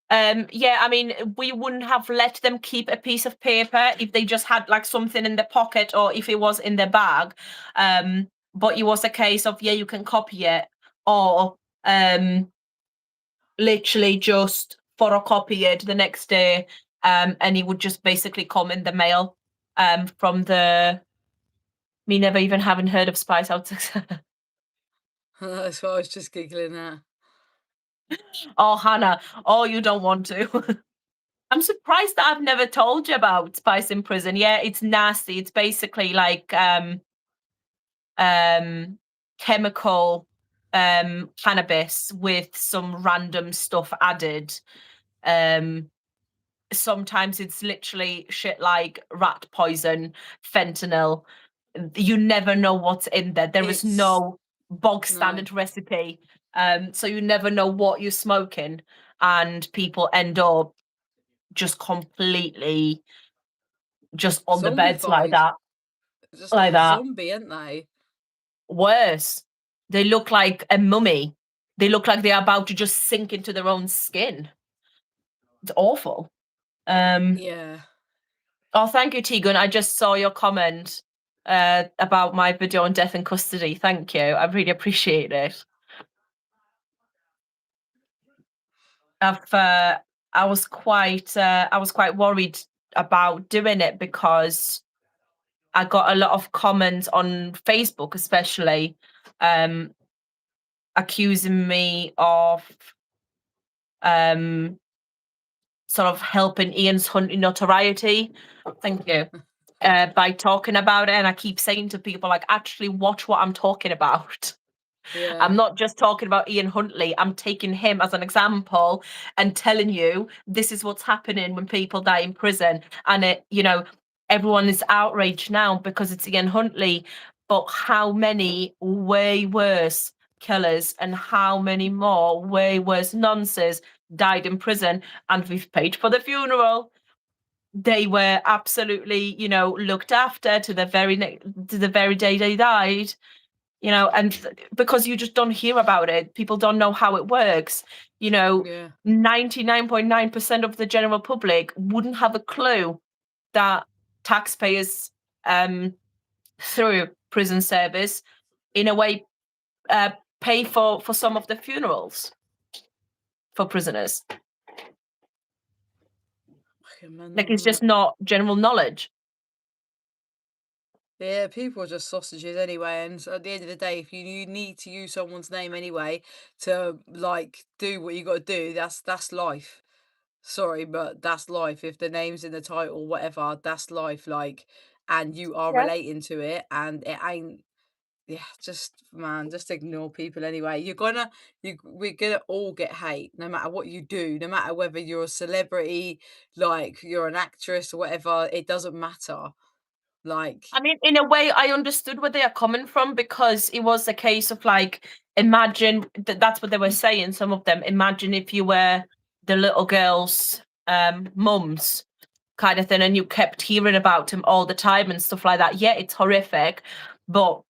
Yeah, I mean, we wouldn't have let them keep a piece of paper if they just had like something in the pocket or if it was in their bag. But it was a case of, yeah, you can copy it, or literally just photocopy it the next day, and it would just basically come in the mail from me never even having heard of Spice Out. That's what I was just giggling at. Oh, Hannah, oh, you don't want to. I'm surprised that I've never told you about Spice in Prison. Yeah, it's nasty. It's basically like chemical cannabis with some random stuff added. Sometimes it's literally shit like rat poison, fentanyl. You never know what's in there. There is It's no bog no standard recipe. So you never know what you're smoking, and people end up just completely just on the beds like zombified, that, just like like a that. zombie, aren't they? Worse, they look like a mummy. They look like they're about to just sink into their own skin. It's awful. Um, Yeah. oh, thank you, Tegan. I just saw your comment about my video on death in custody. Thank you. I really appreciate it. I was quite worried about doing it because I got a lot of comments on Facebook, especially, um, accusing me of um, sort of helping Ian's hunting notoriety. Thank you. By talking about it, and I keep saying to people, like, actually watch what I'm talking about. Yeah. I'm not just talking about Ian Huntley. I'm taking him as an example and telling you this is what's happening when people die in prison. And everyone is outraged now because it's Ian Huntley. But how many way worse killers and how many more way worse nonces died in prison, and we've paid for the funeral. They were absolutely, looked after to the very day they died. And because you just don't hear about it, people don't know how it works. Yeah. 99.9% of the general public wouldn't have a clue that taxpayers, through prison service, in a way, pay for some of the funerals for prisoners. Fucking mental, Like, it's isn't just it? not general knowledge. Yeah, people are just sausages anyway, and so at the end of the day, if you need to use someone's name anyway to like do what you got to do, that's life. Sorry, but that's life. If the name's in the title, whatever, that's life. Like, and you are Yeah. relating to it, and it ain't. Yeah, just man, just ignore people anyway. We're gonna all get hate, no matter what you do, no matter whether you're a celebrity, like you're an actress or whatever. It doesn't matter. Like, I mean, in a way, I understood where they are coming from, because it was a case of, like, imagine that's what they were saying. Some of them, imagine if you were the little girl's mums, kind of thing, and you kept hearing about him all the time and stuff like that. Yeah, it's horrific, but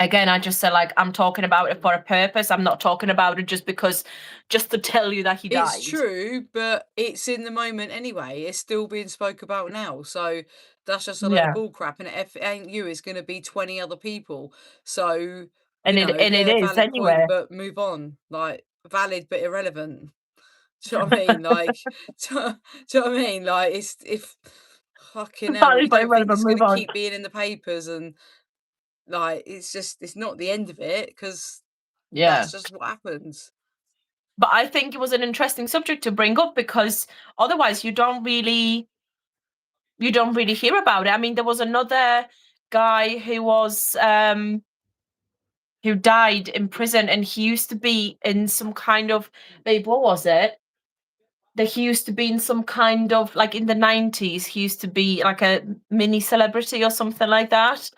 again, I just said, like, I'm talking about it for a purpose. I'm not talking about it just to tell you that he it's died. true, but it's in the moment anyway. It's still being spoke about now. So that's just a load of Yeah, bull crap. And if it ain't you, it's going to be 20 other people. So, and it yeah, is valid point, anyway. but move on. Like, valid but irrelevant. Do you know what I mean? Like, do you know what I mean? Like, it's if fucking hell, you Valid but don't think this irrelevant. is going Move to on. keep being in the papers and like, it's not the end of it because Yeah. that's just what happens. But I think it was an interesting subject to bring up, because otherwise you don't really hear about it. I mean, there was another guy who died in prison, and he used to be in some kind of, babe, what was it? That he used to be in some kind of, like, in the 90s, he used to be like a mini celebrity or something like that.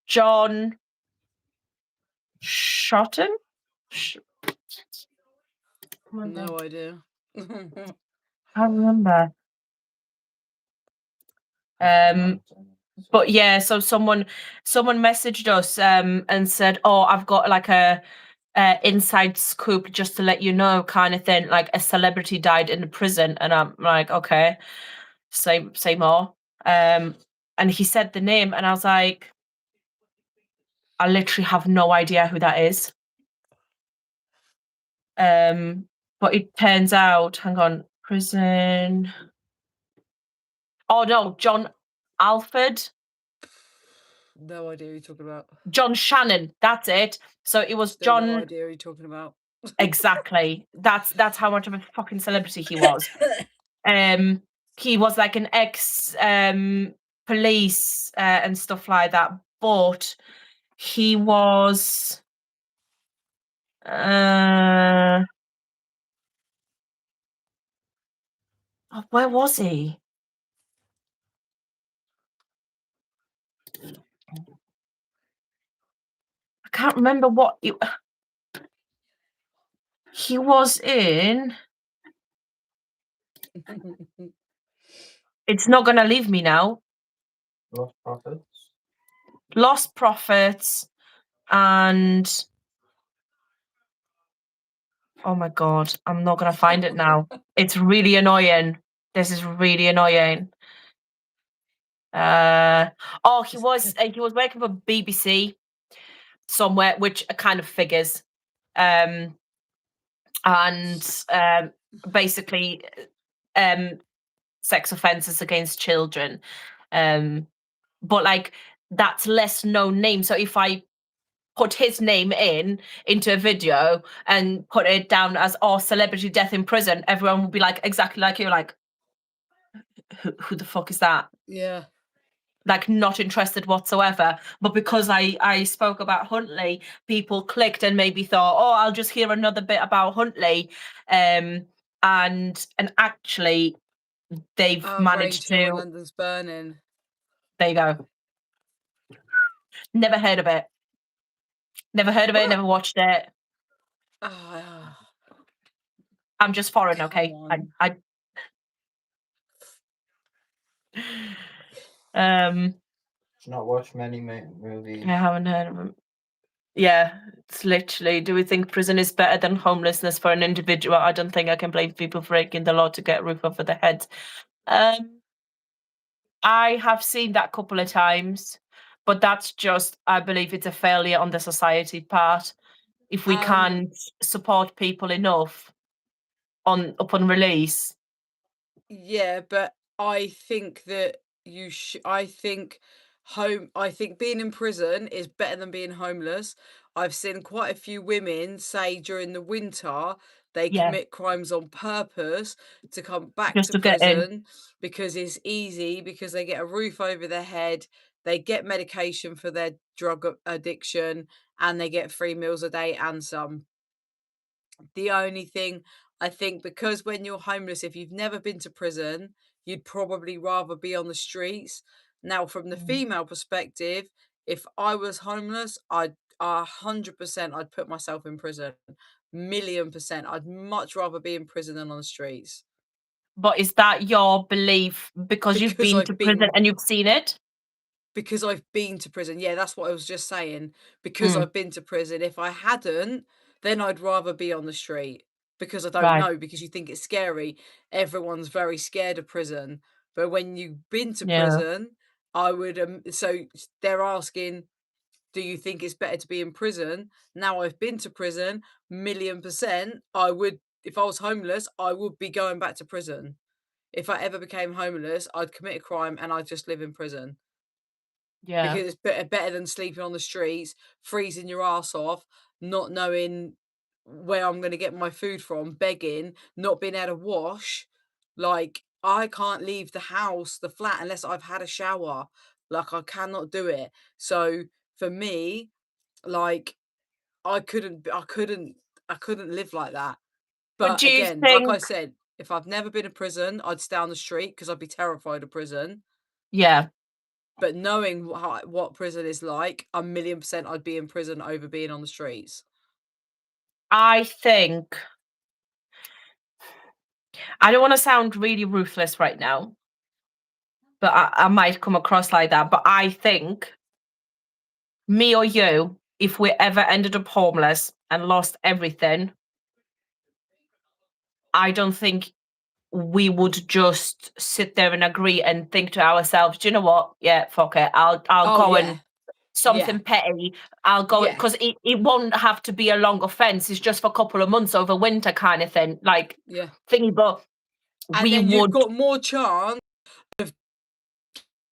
John Shotton? Sh- No idea. I remember. But yeah, so someone messaged us and said, "Oh, I've got like a inside scoop just to let you know," kind of thing. Like a celebrity died in the prison, and I'm like, okay, say more. And he said the name, and I was like, I literally have no idea who that is. But it turns out, hang on, prison. Oh no, John Alford. No idea who you're talking about. John Shannon, that's it. So it was Still no John. idea who you're talking about. Exactly. That's how much of a fucking celebrity he was. He was like an ex police and stuff like that, but he was oh, where was he? I can't remember what he was in. It's not gonna leave me now. Lost Prophets and oh my god, I'm not gonna find it now. It's really annoying. This is really annoying. Oh, he was working for BBC somewhere, which kind of figures. And basically, sex offences against children. But like that's less known name. So if I put his name into a video and put it down as celebrity death in prison, everyone will be like exactly like you're like, who the fuck is that? Yeah. Like not interested whatsoever. But because I spoke about Huntley, people clicked and maybe thought, oh, I'll just hear another bit about Huntley. And actually they've Rain managed 2 and to, London's Burning. there you go. Never heard of it. Never heard of it, What? never watched it. Ah, I'm just foreign, come okay? on. Not watched many movies. I haven't heard of them. Yeah, it's literally, do we think prison is better than homelessness for an individual? I don't think I can blame people for breaking the law to get a roof over their heads. I have seen that a couple of times, but that's just, I believe it's a failure on the society part. If we can't support people enough upon release. Yeah, but I think that I think being in prison is better than being homeless. I've seen quite a few women say during the winter they Yeah, commit crimes on purpose to come back just to to get in. prison because it's easy, because they get a roof over their head, they get medication for their drug addiction, and they get 3 meals a day and some. The only thing I think, because when you're homeless, if you've never been to prison, you'd probably rather be on the streets. Now, from the female perspective, if I was homeless, I'd 100% I'd put myself in prison. Million percent. I'd much rather be in prison than on the streets. But is that your belief because you've Because been to I've prison been and you've seen it? because I've been to prison. Yeah, that's what I was just saying. Because Mm, I've been to prison. If I hadn't, then I'd rather be on the street, because I don't right. know, because you think it's scary. Everyone's very scared of prison. But when you've been to Yeah. prison, I would so they're asking, do you think it's better to be in prison? Now I've been to prison, million percent, I would, if I was homeless, I would be going back to prison. If I ever became homeless, I'd commit a crime and I'd just live in prison, Yeah. because it's better than sleeping on the streets, freezing your ass off, not knowing where I'm going to get my food from, begging, not being able to wash. Like, I can't leave the house, the flat, unless I've had a shower. Like, I cannot do it. So for me, like, I couldn't live like that. But But do you again, like I think, said, if I've never been in prison, I'd stay on the street because I'd be terrified of prison. yeah, But knowing what prison is like, a million percent I'd be in prison over being on the streets. I think I don't want to sound really ruthless right now, but I might come across like that. But I think me or you, if we ever ended up homeless and lost everything, I don't think we would just sit there and agree and think to ourselves, do you know what? Yeah, fuck it. I'll Oh go and yeah, yeah, something petty. I'll go yeah, because it won't have to be a long offense. It's just for a couple of months over winter kind of thing, like yeah. thingy. But And we then you've would, got more chance of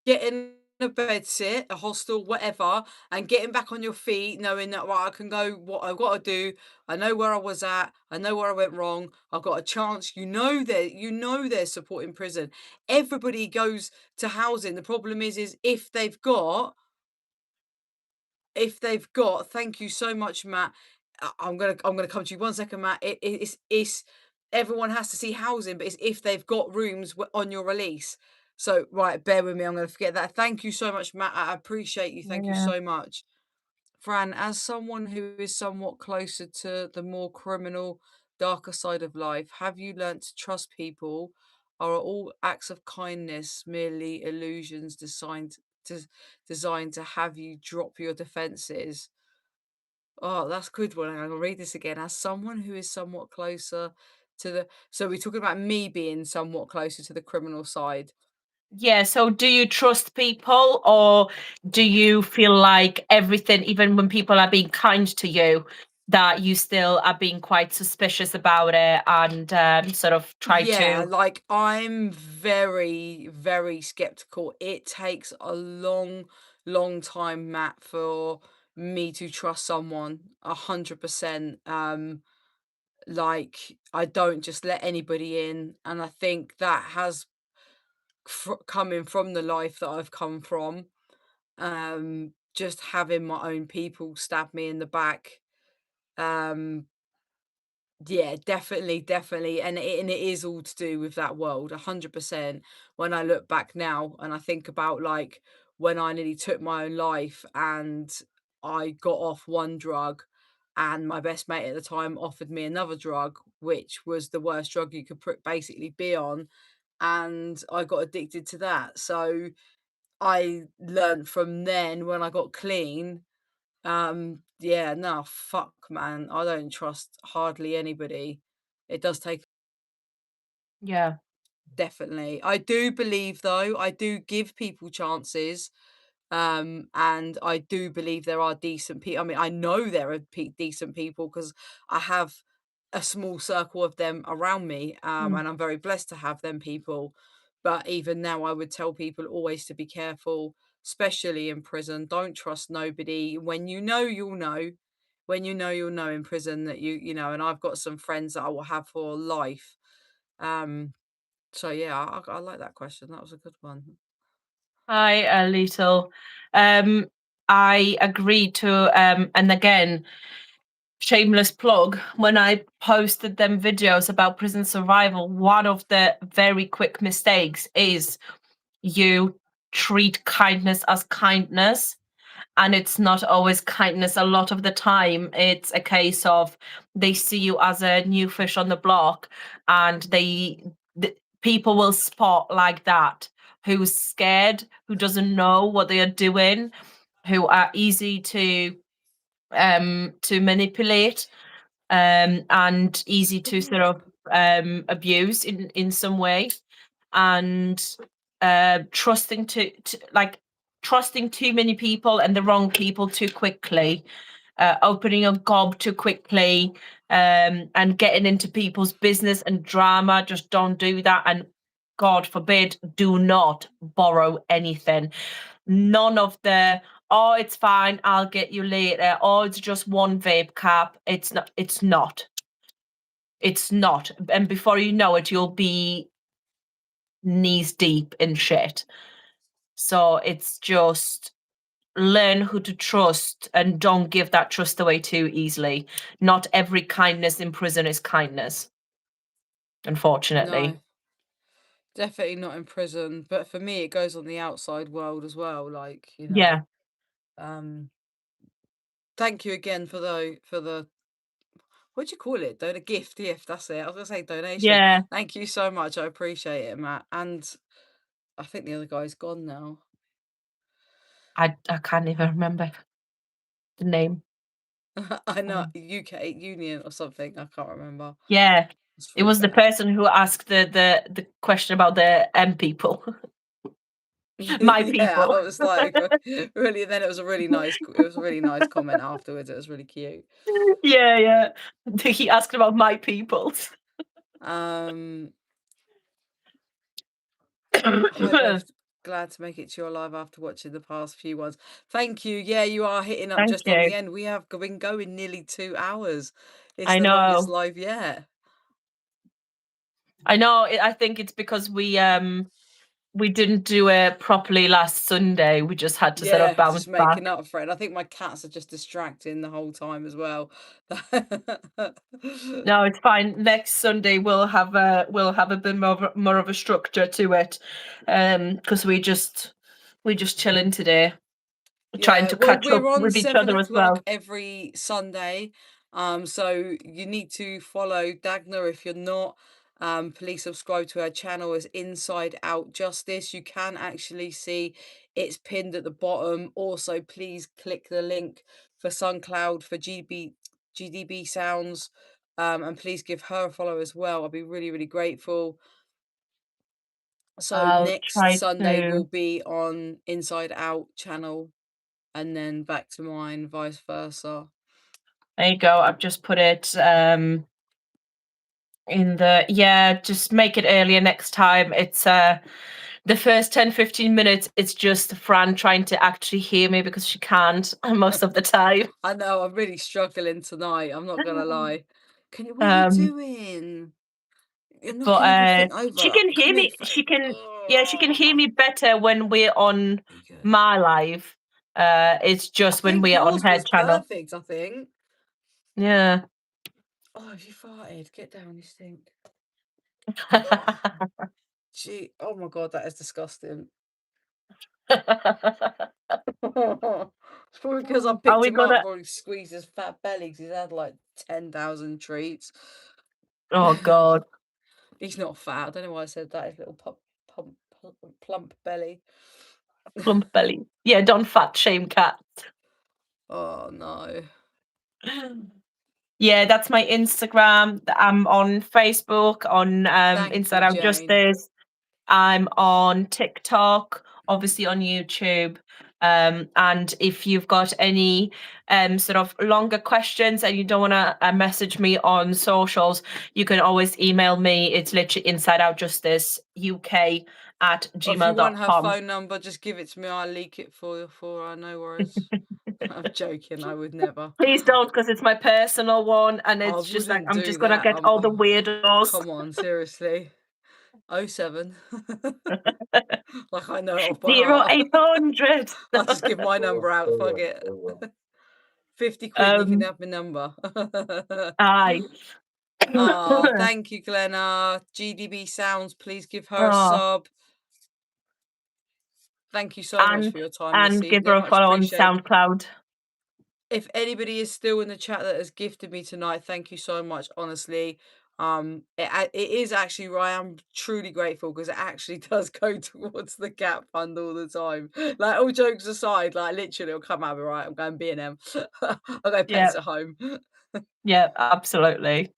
getting a bed sit, a hostel, whatever, and getting back on your feet, knowing that right, I can go. What I've got to do, I know where I was at. I know where I went wrong. I've got a chance. There's support in prison. Everybody goes to housing. The problem is if they've got, thank you so much, Matt. I'm gonna come to you 1 second, Matt. It's everyone has to see housing, but it's if they've got rooms on your release. So right, bear with me. I'm gonna forget that. Thank you so much, Matt. I appreciate you. Thank you yeah. so much. Fran, as someone who is somewhat closer to the more criminal, darker side of life, have you learnt to trust people? Or are all acts of kindness merely illusions to designed to have you drop your defenses? Oh, that's a good one. I'm gonna read this again. As someone who is somewhat closer to the, so we're talking about me being somewhat closer to the criminal side. Yeah, so do you trust people or do you feel like everything, even when people are being kind to you, that you still are being quite suspicious about it and sort of try Yeah, to, like I'm very, very skeptical. It takes a long, long time, Matt, for me to trust someone 100%. Like I don't just let anybody in, and I think that has coming from the life that I've come from. Just having my own people stab me in the back. Um, Yeah, definitely, definitely, and it is all to do with that world, 100%. When I look back now and I think about, like, when I nearly took my own life and I got off one drug and my best mate at the time offered me another drug, which was the worst drug you could basically be on, and I got addicted to that. So, I learned from then when I got clean, yeah, no, fuck, man. I don't trust hardly anybody. It does take yeah. definitely. I do believe though, I do give people chances. And I do believe there are decent people. I mean, I know there are decent people because I have a small circle of them around me. Mm. And I'm very blessed to have them people. But even now, I would tell people always to be careful, especially in prison. Don't trust nobody. When you know, you'll know. When you know, you'll know in prison that and I've got some friends that I will have for life. Um, so yeah, I like that question. That was a good one. Hi, Little. Um, I agree to, and again, shameless plug, when I posted them videos about prison survival, one of the very quick mistakes is you treat kindness as kindness. And it's not always kindness. A lot of the time, it's a case of they see you as a new fish on the block, and people will spot like that who's scared, who doesn't know what they are doing, who are easy to manipulate, and easy to sort of abuse in some way, and trusting too many people and the wrong people too quickly, opening a gob too quickly, and getting into people's business and drama. Just don't do that. And God forbid, do not borrow anything. None of the, oh, it's fine, I'll get you later. Oh, it's just one vape cap. It's not, it's not. It's not. And before you know it, you'll be knees deep in shit. So it's just learn who to trust and don't give that trust away too easily. Not every kindness in prison is kindness, unfortunately. No, definitely not in prison. But for me, it goes on the outside world as well. Like, Yeah. Um, thank you again for the what do you call it? A gift. That's it. I was gonna say donation. Yeah, Thank you so much. I appreciate it, Matt. And I think the other guy's gone now. I can't even remember the name. I know UK Union or something. I can't remember. Yeah, It's it really was the bad. person who asked the question about the M people. My Yeah, people. I was like, really. Then it was a really nice. It was a really nice comment afterwards. It was really cute. Yeah. He asked about my people. Hi, Bev. Glad to make it to your live after watching the past few ones. Thank you. Yeah, you are hitting up Thank just on the you. end. We have been going nearly 2 hours. It's I the longest know. live yet. I think it's because we didn't do it properly last Sunday. We just had to sort of Yeah, bounce just making back. up for it. And I think my cats are just distracting the whole time as well. No, it's fine. Next Sunday we'll have a bit more of a structure to it, because we just chilling today, trying Yeah, to well, catch we're up on with each 7 other as o'clock well. every Sunday. So you need to follow Dagna if you're not. Please subscribe to her channel as Inside Out Justice. You can actually see it's pinned at the bottom. Also, please click the link for SunCloud for GDB Sounds. And please give her a follow as well. I'll be really, really grateful. So I'll next try Sunday will to. be on Inside Out channel and then back to mine, vice versa. There you go. I've just put it in the, just make it earlier next time. It's the first 10-15 minutes, it's just Fran trying to actually hear me because she can't most of the time. I know, I'm really struggling tonight, I'm not gonna lie. What are you doing? You're knocking But everything she over. can hear Come here, me. She can, she can hear Oh, me better when we're on be good. my live. It's I just when think we're on yours her was channel. perfect, I think. Yeah. Oh, have you farted? Get down, you stink. Gee, oh my god, that is disgusting. It's probably because I Are picked we him up, gonna? probably squeezed his fat belly because he's had like 10,000 treats. Oh God, He's not fat. I don't know why I said that. His little plump belly. plump belly. Yeah, don't fat shame cat. Oh no. Yeah, that's my Instagram. I'm on Facebook, on Thank Inside you, Out Jane. Justice. I'm on TikTok, obviously on YouTube. And if you've got any sort of longer questions and you don't want to message me on socials, you can always email me. It's literally insideoutjusticeuk@gmail.com. Or if you want her phone number, just give it to me. I'll leak it for her. No worries. I'm joking. I would never. Please don't, because it's my personal one, and I it's just like wouldn't I'm do just gonna that. get all the weirdos. Come on, seriously. 07. Like I know it off by Zero heart. 800. I'll just give my number out. Fuck it. 50 quid and you can have my number. Aye. Oh, thank you, Glenna. GDB Sounds, please give her a Oh, sub. Thank you so much for your time this and give her evening. a Much follow on appreciated. SoundCloud. If anybody is still in the chat that has gifted me tonight, thank you so much. Honestly, it is actually where I am truly grateful because it actually does go towards the Gap Fund all the time. Like all jokes aside, like literally, it'll come out right. I'm going B&M. I'll go Yeah, pets at home. yeah, absolutely.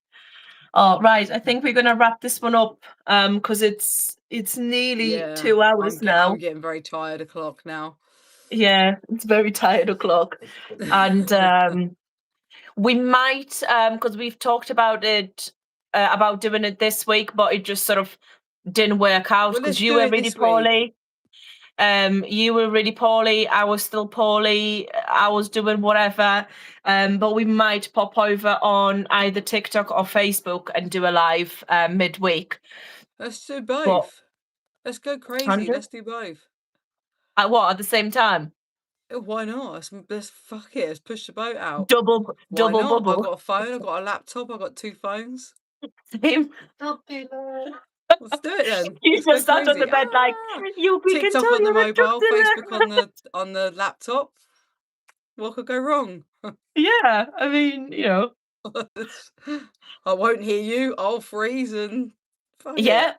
Oh, right. I think we're gonna wrap this one up because it's nearly Yeah, 2 hours I'm now. getting very tired of clock now. Yeah, it's very tired o'clock. And we might, because we've talked about it, about doing it this week, but it just sort of didn't work out Well, because let's you do were it really this week. poorly. You were really poorly. I was still poorly. I was doing whatever. But we might pop over on either TikTok or Facebook and do a live midweek. Let's do But both. Let's go crazy. 100? Let's do both. At what? At the same time? Why not? Let's fuck it. Let's push the boat out. Double Why not? I've bubble. got a phone. I've got a laptop. I've got 2 phones. Same. Let's do it then. You Let's go just sat on the crazy. bed like, we can TikTok tell on the you're a drug mobile, Facebook on the laptop. What could go wrong? Yeah, I mean, I won't hear you. I'll freeze and fuck it. Yeah,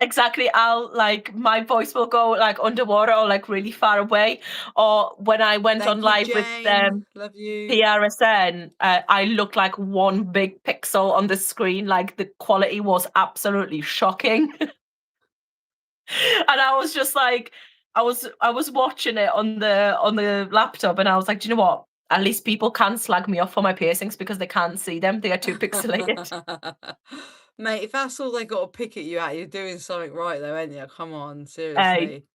exactly. My voice will go like underwater or like really far away. Or when I went on Thank you, live with Jane. Love you. PRSN, I looked like one big pixel on the screen. Like the quality was absolutely shocking. And I was just like, I was watching it on the laptop, and I was like, do you know what? At least people can slag me off for my piercings because they can't see them. They are too pixelated. Mate, if that's all they got to pick at you at, you're doing something right though, ain't you? Come on, Uh, seriously.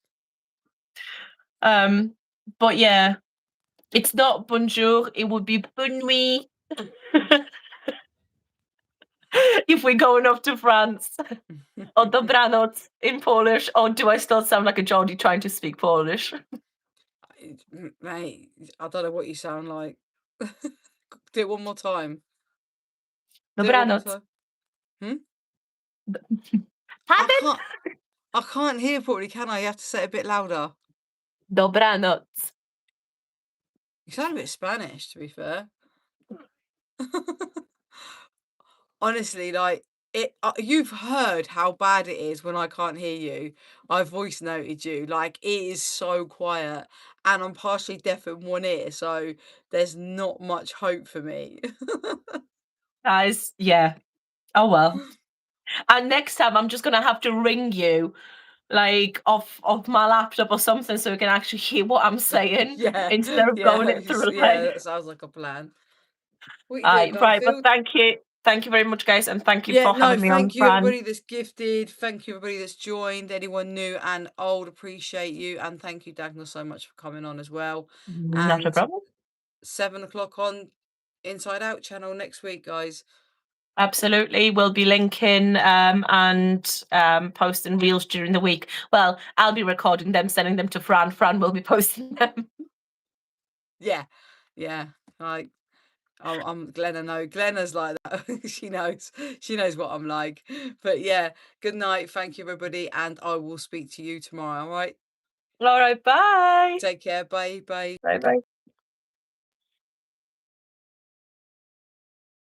but yeah, it's not bonjour. It would be bonne nuit if we're going up to France. Or dobranoc in Polish. Or do I still sound like a Geordie trying to speak Polish? Mate, I don't know what you sound like. Do it one more time. Do it one more Dobranoc. time. I Pardon? can't hear properly, can I? You have to say it a bit louder. Dobranoc. You sound a bit Spanish, to be fair. Honestly, like you've heard how bad it is when I can't hear you. I voice noted you. Like it is so quiet, and I'm partially deaf in one ear, so there's not much hope for me. Guys, yeah. Oh well. And next time I'm just gonna have to ring you like off my laptop or something so we can actually hear what I'm saying Yeah, instead of going it through yeah. like That sounds like a plan. What you doing, right, but Garfield? thank you very much, guys, and thank you Yeah, for no, having me on, thank you Fran. everybody that's gifted. Thank you everybody that's joined. Anyone new and old, appreciate you. And thank you, Dagna, so much for coming on as well. Not a And problem. 7 o'clock on Inside Out channel next week, guys. Absolutely. We'll be linking and posting reels during the week. Well, I'll be recording them, sending them to Fran. Fran will be posting them. Yeah, yeah. Like I'm Glenna. No, Glenna's like that. She knows what I'm like. But yeah, good night. Thank you everybody, and I will speak to you tomorrow. All right. All right, bye. Take care. Bye. Bye. Bye bye.